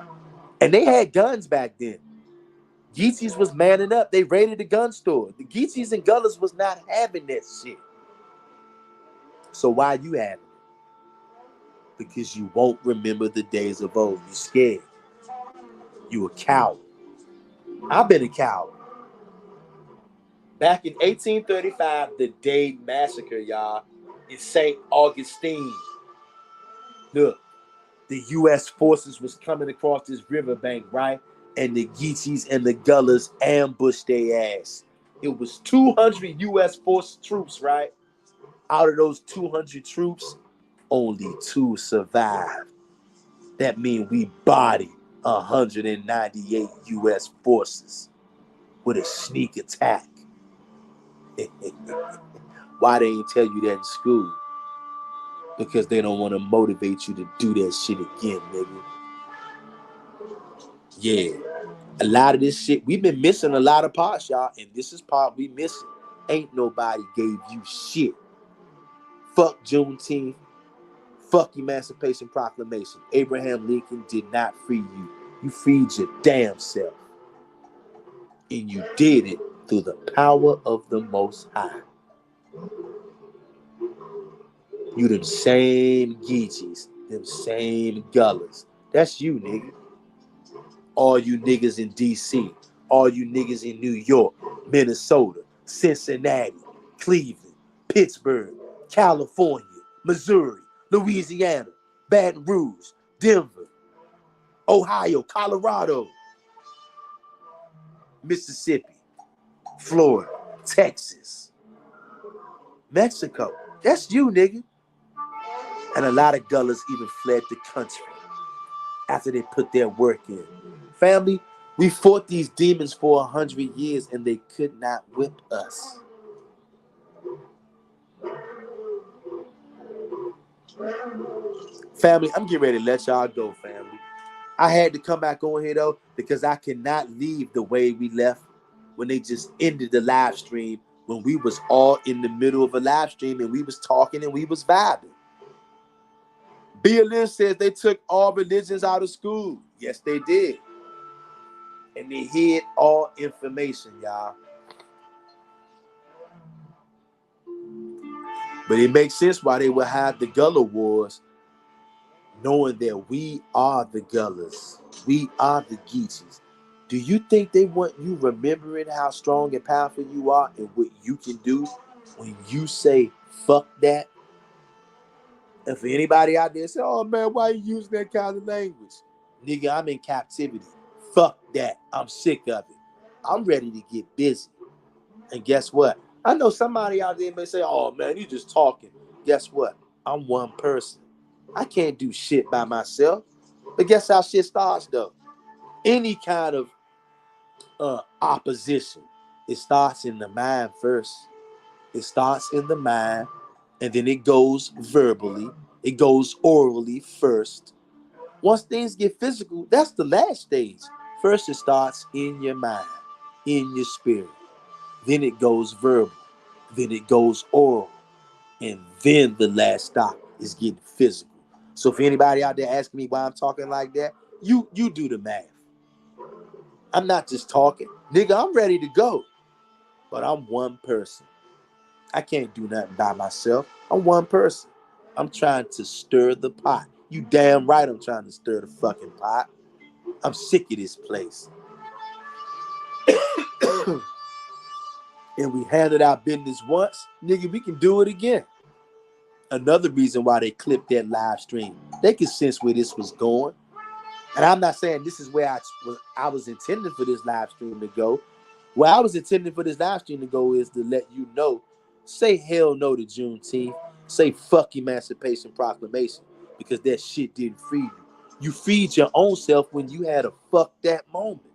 And they had guns back then. Geechys was manning up. They raided the gun store. The Geechys and Gullahs was not having that shit. So why you having it? Because you won't remember the days of old. You scared. You a coward. I've been a coward. Back in 1835, the Day Massacre, y'all, in St. Augustine. Look, the U.S. forces was coming across this riverbank, right? And the Geechys and the Gullahs ambushed their ass. It was 200 U.S. force troops, right? Out of those 200 troops, only 2 survived. That means we bodied 198 U.S. forces with a sneak attack. Why they ain't tell you that in school? Because they don't want to motivate you to do that shit again, nigga. Yeah. A lot of this shit, we've been missing a lot of parts, y'all, and this is part we missing. Ain't nobody gave you shit. Fuck Juneteenth. Fuck Emancipation Proclamation. Abraham Lincoln did not free you. You freed your damn self. And you did it through the power of the Most High. You them same Geechys, them same Gullahs. That's you, nigga. All you niggas in D.C., all you niggas in New York, Minnesota, Cincinnati, Cleveland, Pittsburgh, California, Missouri, Louisiana, Baton Rouge, Denver, Ohio, Colorado, Mississippi, Florida, Texas, Mexico. That's you, nigga. And a lot of Gullahs even fled the country after they put their work in. Family, we fought these demons for 100 years and they could not whip us. Family, I'm getting ready to let y'all go, family. I had to come back on here though because I cannot leave the way we left when they just ended the live stream when we was all in the middle of a live stream and we was talking and we was vibing. BLM says they took all religions out of school. Yes, they did. And they hid all information, y'all. But it makes sense why they would have the Gullah Wars, knowing that we are the Gullahs. We are the Geechys. Do you think they want you remembering how strong and powerful you are and what you can do when you say, fuck that? And for anybody out there say, oh man, why you using that kind of language? Nigga, I'm in captivity. Fuck that. I'm sick of it. I'm ready to get busy. And guess what? I know somebody out there may say, oh man, you just talking. Guess what? I'm one person. I can't do shit by myself. But guess how shit starts though? Any kind of opposition, it starts in the mind first. It starts in the mind, and then it goes verbally. It goes orally first. Once things get physical, that's the last stage. First, it starts in your mind, in your spirit. Then it goes verbal. Then it goes oral. And then the last stop is getting physical. So for anybody out there asking me why I'm talking like that, you do the math. I'm not just talking. Nigga, I'm ready to go. But I'm one person. I can't do nothing by myself. I'm one person. I'm trying to stir the pot. You damn right I'm trying to stir the fucking pot. I'm sick of this place. And we handled our business once. Nigga, we can do it again. Another reason why they clipped that live stream. They could sense where this was going. And I'm not saying this is where I was intending for this live stream to go. Where I was intending for this live stream to go is to let you know, say hell no to Juneteenth. Say fuck Emancipation Proclamation. Because that shit didn't free you. You freed your own self when you had a fuck that moment.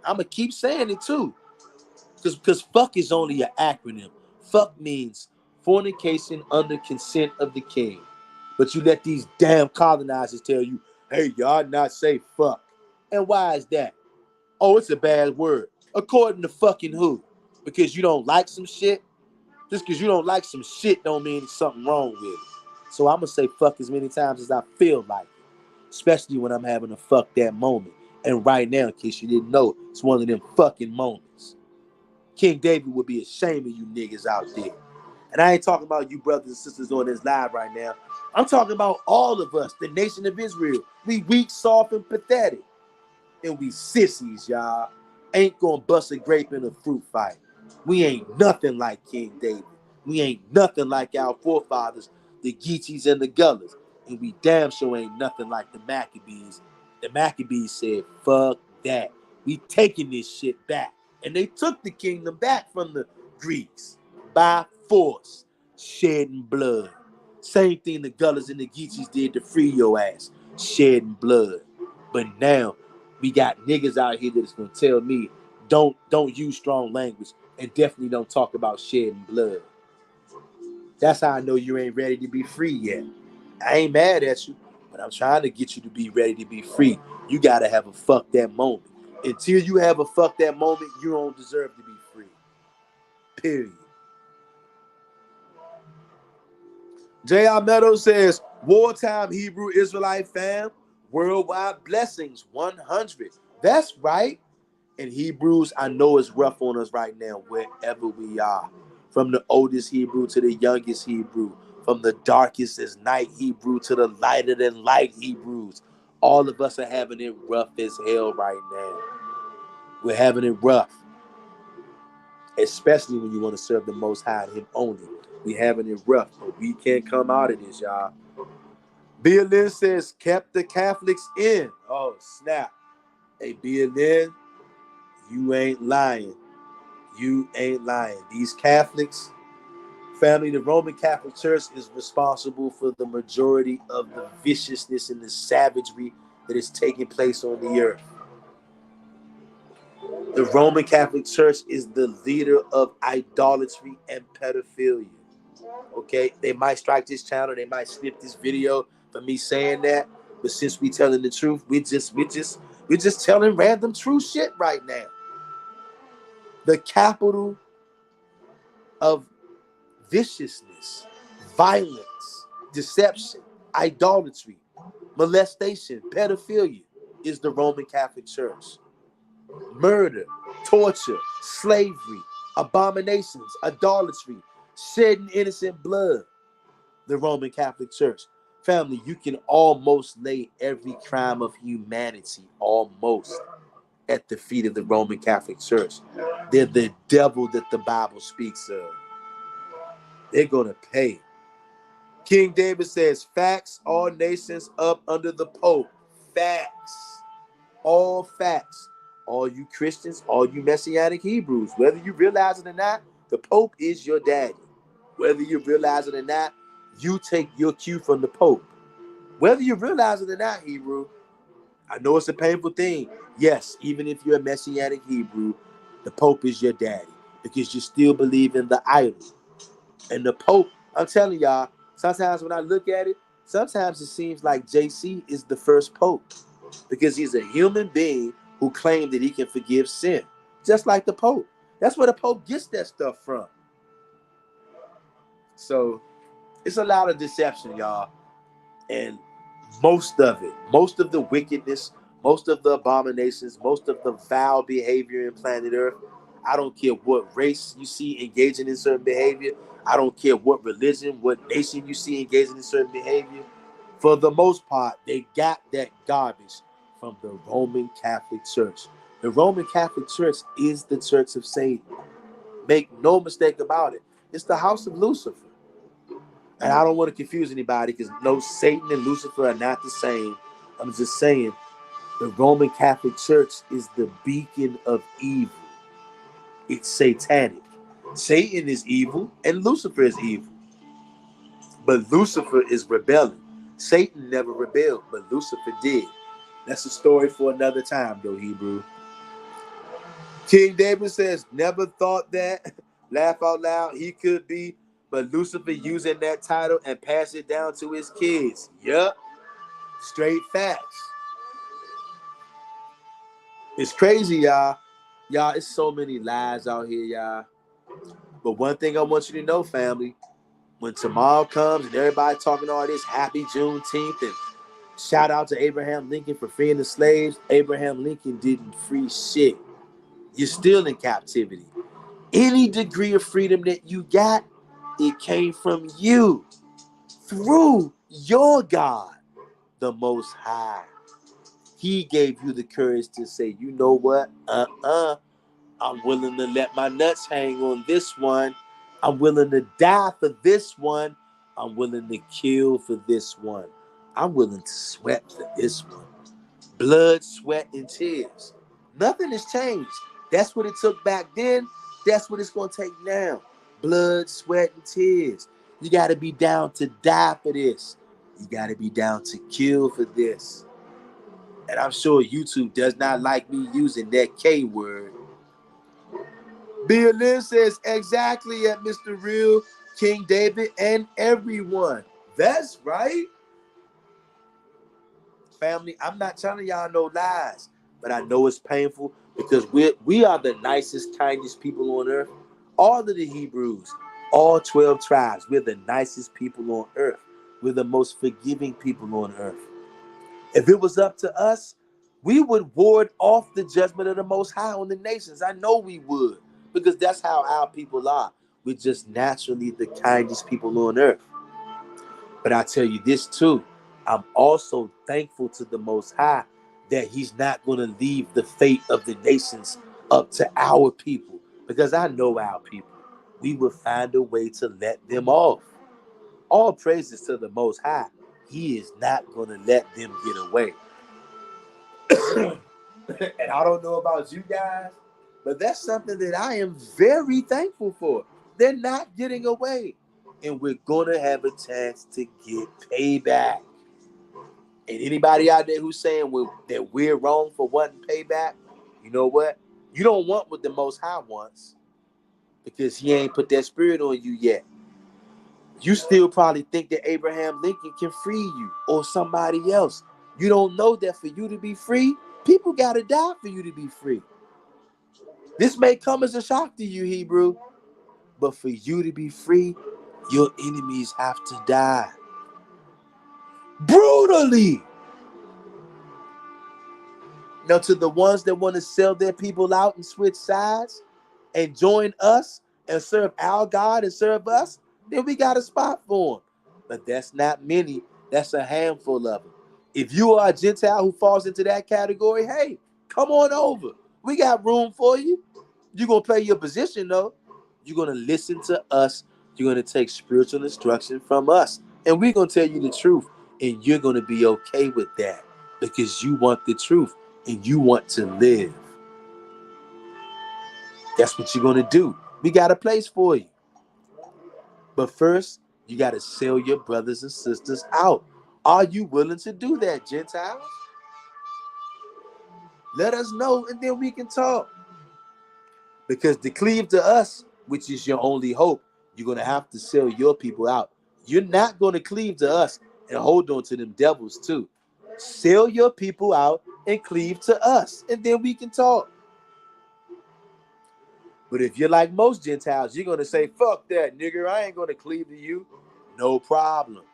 I'm going to keep saying it too. Because fuck is only an acronym. Fuck means fornication under consent of the king. But you let these damn colonizers tell you, hey, y'all not say fuck. And why is that? Oh, it's a bad word. According to fucking who? Because you don't like some shit? Just because you don't like some shit don't mean there's something wrong with it. So I'm going to say fuck as many times as I feel like it. Especially when I'm having a fuck that moment. And right now, in case you didn't know, it's one of them fucking moments. King David would be ashamed of you niggas out there. And I ain't talking about you brothers and sisters on this live right now. I'm talking about all of us, the nation of Israel. We weak, soft, and pathetic. And we sissies, y'all. Ain't gonna bust a grape in a fruit fight. We ain't nothing like King David. We ain't nothing like our forefathers, the Geechys and the Gullahs. And we damn sure ain't nothing like the Maccabees. The Maccabees said, fuck that. We taking this shit back. And they took the kingdom back from the Greeks by force, shedding blood. Same thing the Gullahs and the Geechys did to free your ass, shedding blood. But now we got niggas out here that's gonna tell me don't use strong language and definitely don't talk about shedding blood. That's how I know you ain't ready to be free yet. I ain't mad at you, but I'm trying to get you to be ready to be free. You gotta have a fuck that moment. Until you have a fuck that moment, you don't deserve to be free. Period. J.R. Meadows says, wartime Hebrew Israelite fam, worldwide blessings 100. That's right. And Hebrews, I know it's rough on us right now, wherever we are. From the oldest Hebrew to the youngest Hebrew. From the darkest as night Hebrew to the lighter than light Hebrews. All of us are having it rough as hell right now. We're having it rough. Especially when you want to serve the Most High and Him only. We having it rough, but we can't come out of this, y'all. BLN says, kept the Catholics in. Oh, snap. Hey, BLN, you ain't lying. You ain't lying. These Catholics, Family, the Roman Catholic Church is responsible for the majority of the viciousness and the savagery that is taking place on the earth. The Roman Catholic Church is the leader of idolatry and pedophilia. Okay, they might strike this channel, they might snip this video for me saying that, but since we telling the truth, we're just telling random true shit right now. The capital of viciousness, violence, deception, idolatry, molestation, pedophilia is the Roman Catholic Church. Murder, torture, slavery, abominations, idolatry, shedding innocent blood, the Roman Catholic Church. Family, you can almost lay every crime of humanity almost at the feet of the Roman Catholic Church. They're the devil that the Bible speaks of. They're going to pay. King David says, facts, all nations up under the Pope. Facts. All facts. All you Christians, all you Messianic Hebrews, whether you realize it or not, the Pope is your daddy. Whether you realize it or not, you take your cue from the Pope. Whether you realize it or not, Hebrew, I know it's a painful thing. Yes, even if you're a Messianic Hebrew, the Pope is your daddy because you still believe in the idol. And the Pope, I'm telling y'all, sometimes when I look at it, sometimes it seems like JC is the first Pope because he's a human being who claimed that he can forgive sin, just like the Pope. That's where the Pope gets that stuff from. So it's a lot of deception, y'all. And most of the wickedness, most of the abominations, most of the foul behavior in planet Earth, I don't care what race you see engaging in certain behavior. I don't care what religion, what nation you see engaging in certain behavior. For the most part, they got that garbage from the Roman Catholic Church. The Roman Catholic Church is the church of Satan. Make no mistake about it. It's the house of Lucifer. And I don't want to confuse anybody because no, Satan and Lucifer are not the same. I'm just saying the Roman Catholic Church is the beacon of evil. It's satanic. Satan is evil and Lucifer is evil. But Lucifer is rebelling. Satan never rebelled, but Lucifer did. That's a story for another time, though, Hebrew. King David says, never thought that, laugh out loud, he could be, but Lucifer using that title and pass it down to his kids. Yup. Straight facts. It's crazy, y'all. Y'all, it's so many lies out here, y'all. But one thing I want you to know, family, when tomorrow comes and everybody talking all this happy Juneteenth and shout out to Abraham Lincoln for freeing the slaves, Abraham Lincoln didn't free shit. You're still in captivity. Any degree of freedom that you got, it came from you through your God, the Most High. He gave you the courage to say, you know what? I'm willing to let my nuts hang on this one. I'm willing to die for this one. I'm willing to kill for this one. I'm willing to sweat for this one. Blood, sweat, and tears. Nothing has changed. That's what it took back then. That's what it's going to take now. Blood, sweat, and tears. You got to be down to die for this. You got to be down to kill for this. And I'm sure YouTube does not like me using that K word. Bill Lynn says, exactly at Mr. Real, King David, and everyone. That's right. Family, I'm not telling y'all no lies, but I know it's painful because we are the nicest, kindest people on earth. All of the Hebrews, all 12 tribes, we're the nicest people on earth. We're the most forgiving people on earth. If it was up to us, we would ward off the judgment of the Most High on the nations. I know we would, because that's how our people are. We're just naturally the kindest people on earth. But I tell you this too, I'm also thankful to the Most High that he's not going to leave the fate of the nations up to our people, because I know our people. We will find a way to let them off. All praises to the Most High. He is not going to let them get away. And I don't know about you guys, but that's something that I am very thankful for. They're not getting away. and we're gonna have a chance to get payback. And anybody out there who's saying that we're wrong for wanting payback, you know what? You don't want what the Most High wants because He ain't put that spirit on you yet. You still probably think that Abraham Lincoln can free you or somebody else. You don't know that for you to be free, people gotta die for you to be free. This may come as a shock to you, Hebrew, but for you to be free, your enemies have to die brutally. Now, to the ones that want to sell their people out and switch sides and join us and serve our God and serve us, then we got a spot for them. But that's not many. That's a handful of them. If you are a Gentile who falls into that category, hey, come on over. We got room for you. You're going to play your position, though. You're going to listen to us. You're going to take spiritual instruction from us. And we're going to tell you the truth. And you're going to be okay with that because you want the truth and you want to live. That's what you're going to do. We got a place for you. But first, you got to sell your brothers and sisters out. Are you willing to do that, Gentiles? Let us know and then we can talk. Because to cleave to us, which is your only hope, you're going to have to sell your people out. You're not going to cleave to us and hold on to them devils too. Sell your people out and cleave to us, and then we can talk. But if you're like most Gentiles, you're going to say, fuck that, nigger. I ain't going to cleave to you. No problem.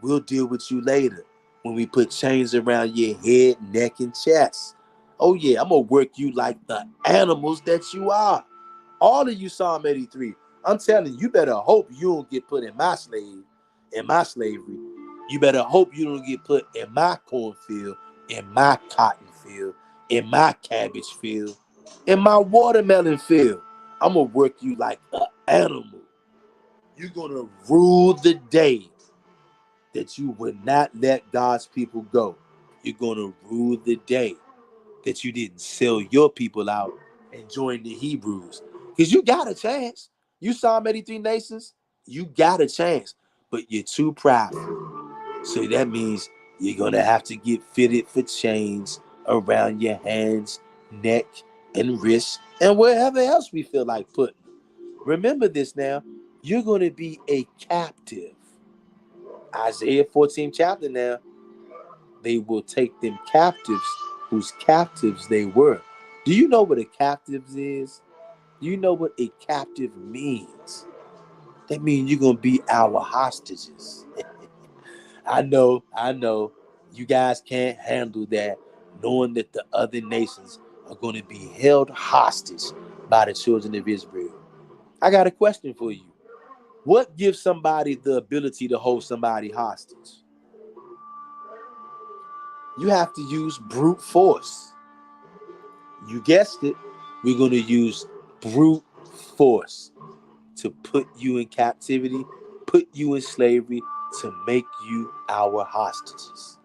We'll deal with you later when we put chains around your head, neck, and chest. Oh, yeah, I'm going to work you like the animals that you are. All of you Psalm 83. I'm telling you, you better hope you don't get put in my slavery. You better hope you don't get put in my cornfield, in my cotton field, in my cabbage field, in my watermelon field. I'm going to work you like an animal. You're going to rule the day that you would not let God's people go. You're going to rule the day that you didn't sell your people out and join the Hebrews. Because you got a chance. You Psalm 83 nations, you got a chance. But you're too prideful. So that means you're going to have to get fitted for chains around your hands, neck, and wrists, and wherever else we feel like putting. Remember this now. You're going to be a captive. Isaiah 14 chapter now. They will take them captives whose captives they were. Do you know what a captive is? Do you know what a captive means? That means you're going to be our hostages. I know. You guys can't handle that, knowing that the other nations are going to be held hostage by the children of Israel. I got a question for you. What gives somebody the ability to hold somebody hostage? You have to use brute force. You guessed it. We're going to use brute force to put you in captivity, put you in slavery, to make you our hostages.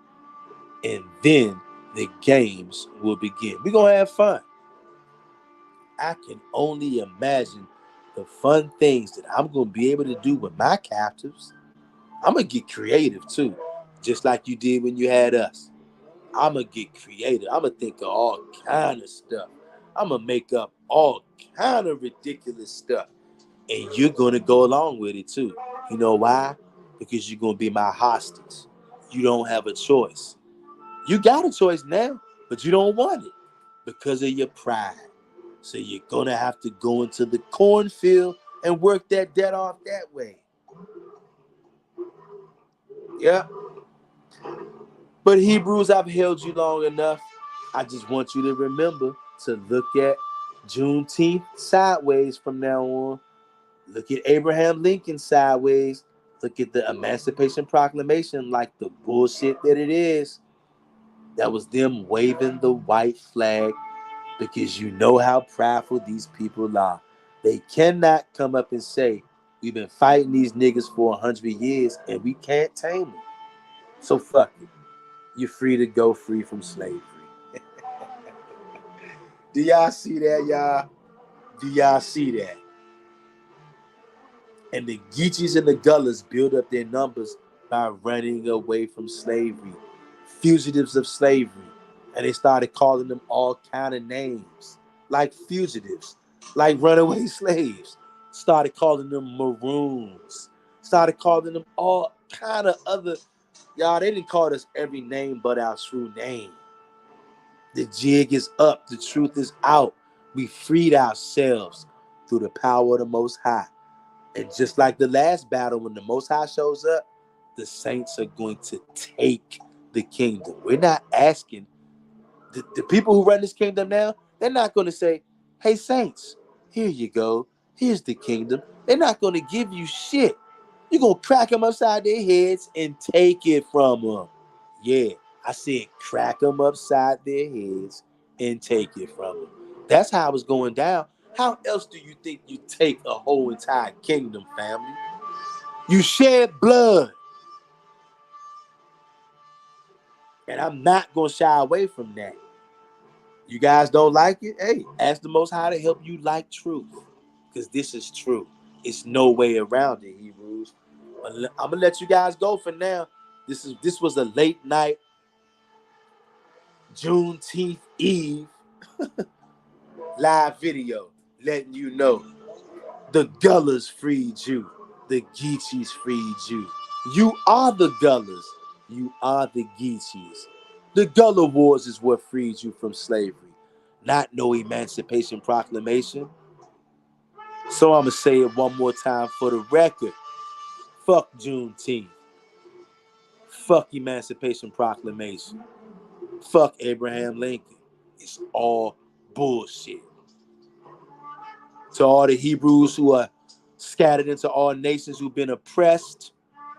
And then the games will begin. We're going to have fun. I can only imagine the fun things that I'm going to be able to do with my captives. I'm going to get creative too, just like you did when you had us. I'm going to get creative. I'm going to think of all kind of stuff. I'm going to make up all kind of ridiculous stuff. And you're going to go along with it too. You know why? Because you're going to be my hostage. You don't have a choice. You got a choice now, but you don't want it because of your pride. So you're going to have to go into the cornfield and work that debt off that way. Yeah. But Hebrews, I've held you long enough. I just want you to remember to look at Juneteenth sideways from now on. Look at Abraham Lincoln sideways. Look at the Emancipation Proclamation like the bullshit that it is. That was them waving the white flag because you know how prideful these people are. They cannot come up and say, we've been fighting these niggas for 100 years and we can't tame them. So fuck it. You're free to go free from slavery. Do y'all see that, y'all? Do y'all see that? And the Geechys and the Gullahs built up their numbers by running away from slavery, fugitives of slavery. And they started calling them all kind of names, like fugitives, like runaway slaves. Started calling them maroons. Started calling them all kind of other. Y'all, they didn't call us every name but our true name. The jig is up. The truth is out. We freed ourselves through the power of the Most High. And just like the last battle, when the Most High shows up, the saints are going to take the kingdom. We're not asking. The people who run this kingdom now, they're not going to say, hey, saints, here you go. Here's the kingdom. They're not going to give you shit. You're going to crack them upside their heads and take it from them. Yeah, I said crack them upside their heads and take it from them. That's how it's going down. How else do you think you take a whole entire kingdom, family? You shed blood. And I'm not going to shy away from that. You guys don't like it? Hey, ask the Most High to help you like truth. Because this is true. It's no way around it, Hebrews. I'm going to let you guys go for now. This was a late night Juneteenth Eve live video letting you know the Gullahs freed you. The Geechys freed you. You are the Gullahs. You are the Geechys. The Gullah Wars is what freed you from slavery, not no Emancipation Proclamation. So I'm going to say it one more time for the record. Fuck Juneteenth. Fuck Emancipation Proclamation. Fuck Abraham Lincoln. It's all bullshit. To all the Hebrews who are scattered into all nations who've been oppressed,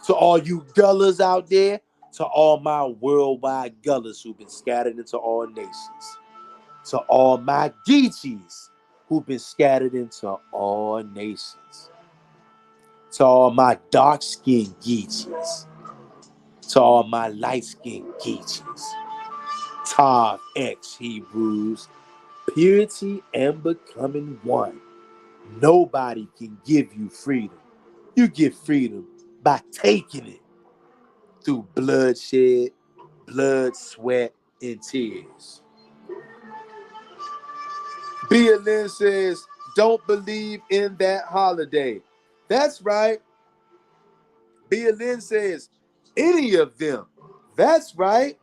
to all you Gullahs out there, to all my worldwide Gullahs who've been scattered into all nations, to all my Geechys who've been scattered into all nations, to all my dark-skinned Geechys, to all my light-skinned Geechys, Tav X Hebrews, purity and becoming one. Nobody can give you freedom. You get freedom by taking it through bloodshed, blood, sweat, and tears. Bia Lynn says, don't believe in that holiday. That's right. Bia Lynn says, any of them. That's right.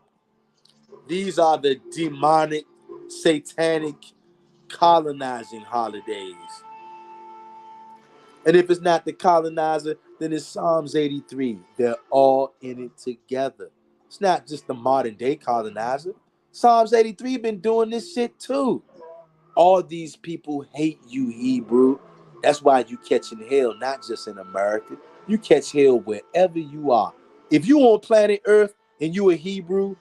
These are the demonic, satanic, colonizing holidays. And if it's not the colonizer, then it's Psalms 83. They're all in it together. It's not just the modern day colonizer. Psalms 83 been doing this shit too. All these people hate you, Hebrew. That's why you catching hell, not just in America. You catch hell wherever you are. If you on planet Earth and you a Hebrew,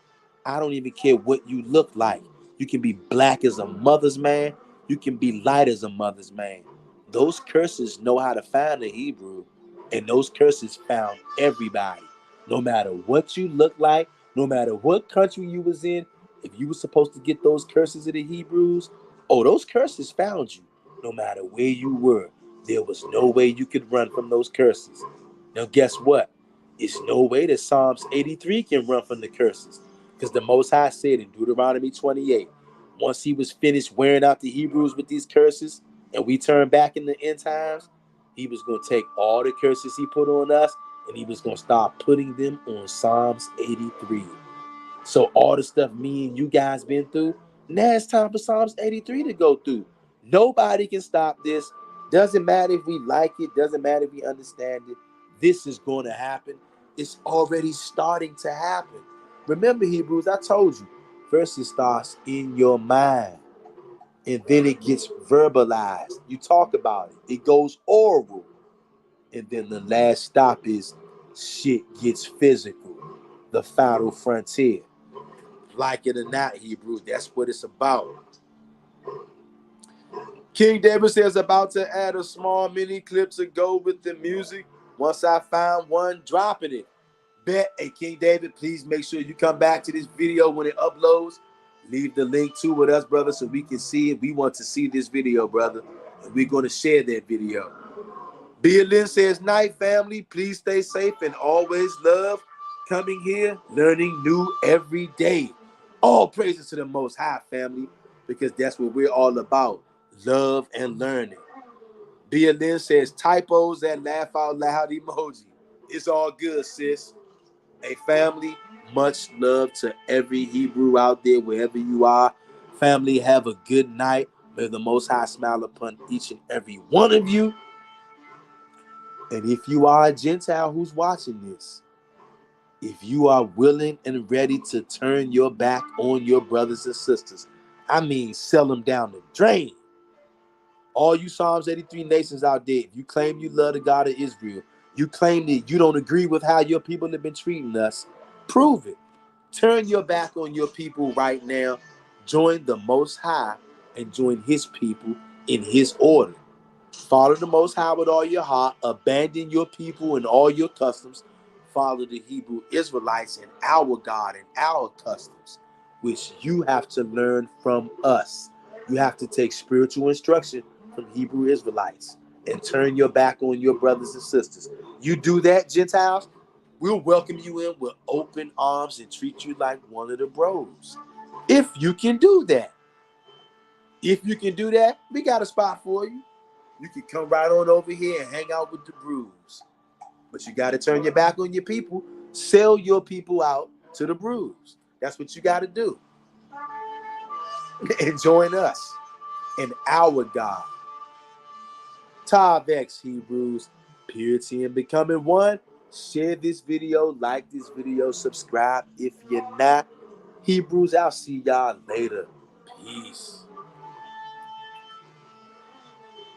I don't even care what you look like. You can be black as a mother's man. You can be light as a mother's man. Those curses know how to find the Hebrew, and those curses found everybody. No matter what you look like, no matter what country you was in, if you were supposed to get those curses of the Hebrews, oh, those curses found you. No matter where you were, there was no way you could run from those curses. Now, guess what? It's no way that Psalms 83 can run from the curses. Because the Most High said in Deuteronomy 28, once he was finished wearing out the Hebrews with these curses, and we turn back in the end times, he was going to take all the curses he put on us, and he was going to start putting them on Psalms 83. So all the stuff me and you guys been through, now it's time for Psalms 83 to go through. Nobody can stop this. Doesn't matter if we like it. Doesn't matter if we understand it. This is going to happen. It's already starting to happen. Remember, Hebrews, I told you, first it starts in your mind, and then it gets verbalized. You talk about it. It goes oral. And then the last stop is shit gets physical. The final frontier. Like it or not, Hebrew, that's what it's about. King David says, about to add a small mini clip to go with the music. Once I find one, dropping it. Bet. Hey, King David, please make sure you come back to this video when it uploads. Leave the link to with us, brother, so we can see it. We want to see this video, brother. And we're going to share that video. Lynn says, night, family. Please stay safe and always love. Coming here, learning new every day. All praises to the Most High, family, because that's what we're all about. Love and learning. Lynn says, typos and laugh out loud emoji. It's all good, sis. Hey, family, much love to every Hebrew out there, wherever you are. Family, have a good night. May the Most High smile upon each and every one of you. And if you are a Gentile who's watching this, if you are willing and ready to turn your back on your brothers and sisters, I mean, sell them down the drain. All you Psalms 83 nations out there, if you claim you love the God of Israel, you claim that you don't agree with how your people have been treating us, prove it. Turn your back on your people right now. Join the Most High and join his people in his order. Follow the Most High with all your heart. Abandon your people and all your customs. Follow the Hebrew Israelites and our God and our customs, which you have to learn from us. You have to take spiritual instruction from Hebrew Israelites and turn your back on your brothers and sisters. You do that, Gentiles, we'll welcome you in with open arms and treat you like one of the bros. If you can do that. If you can do that, we got a spot for you. You can come right on over here and hang out with the brews. But you got to turn your back on your people. Sell your people out to the brews. That's what you got to do. And join us in our God. Tavex, Hebrews, purity and becoming one. Share this video, like this video, subscribe if you're not. Hebrews, I'll see y'all later. Peace.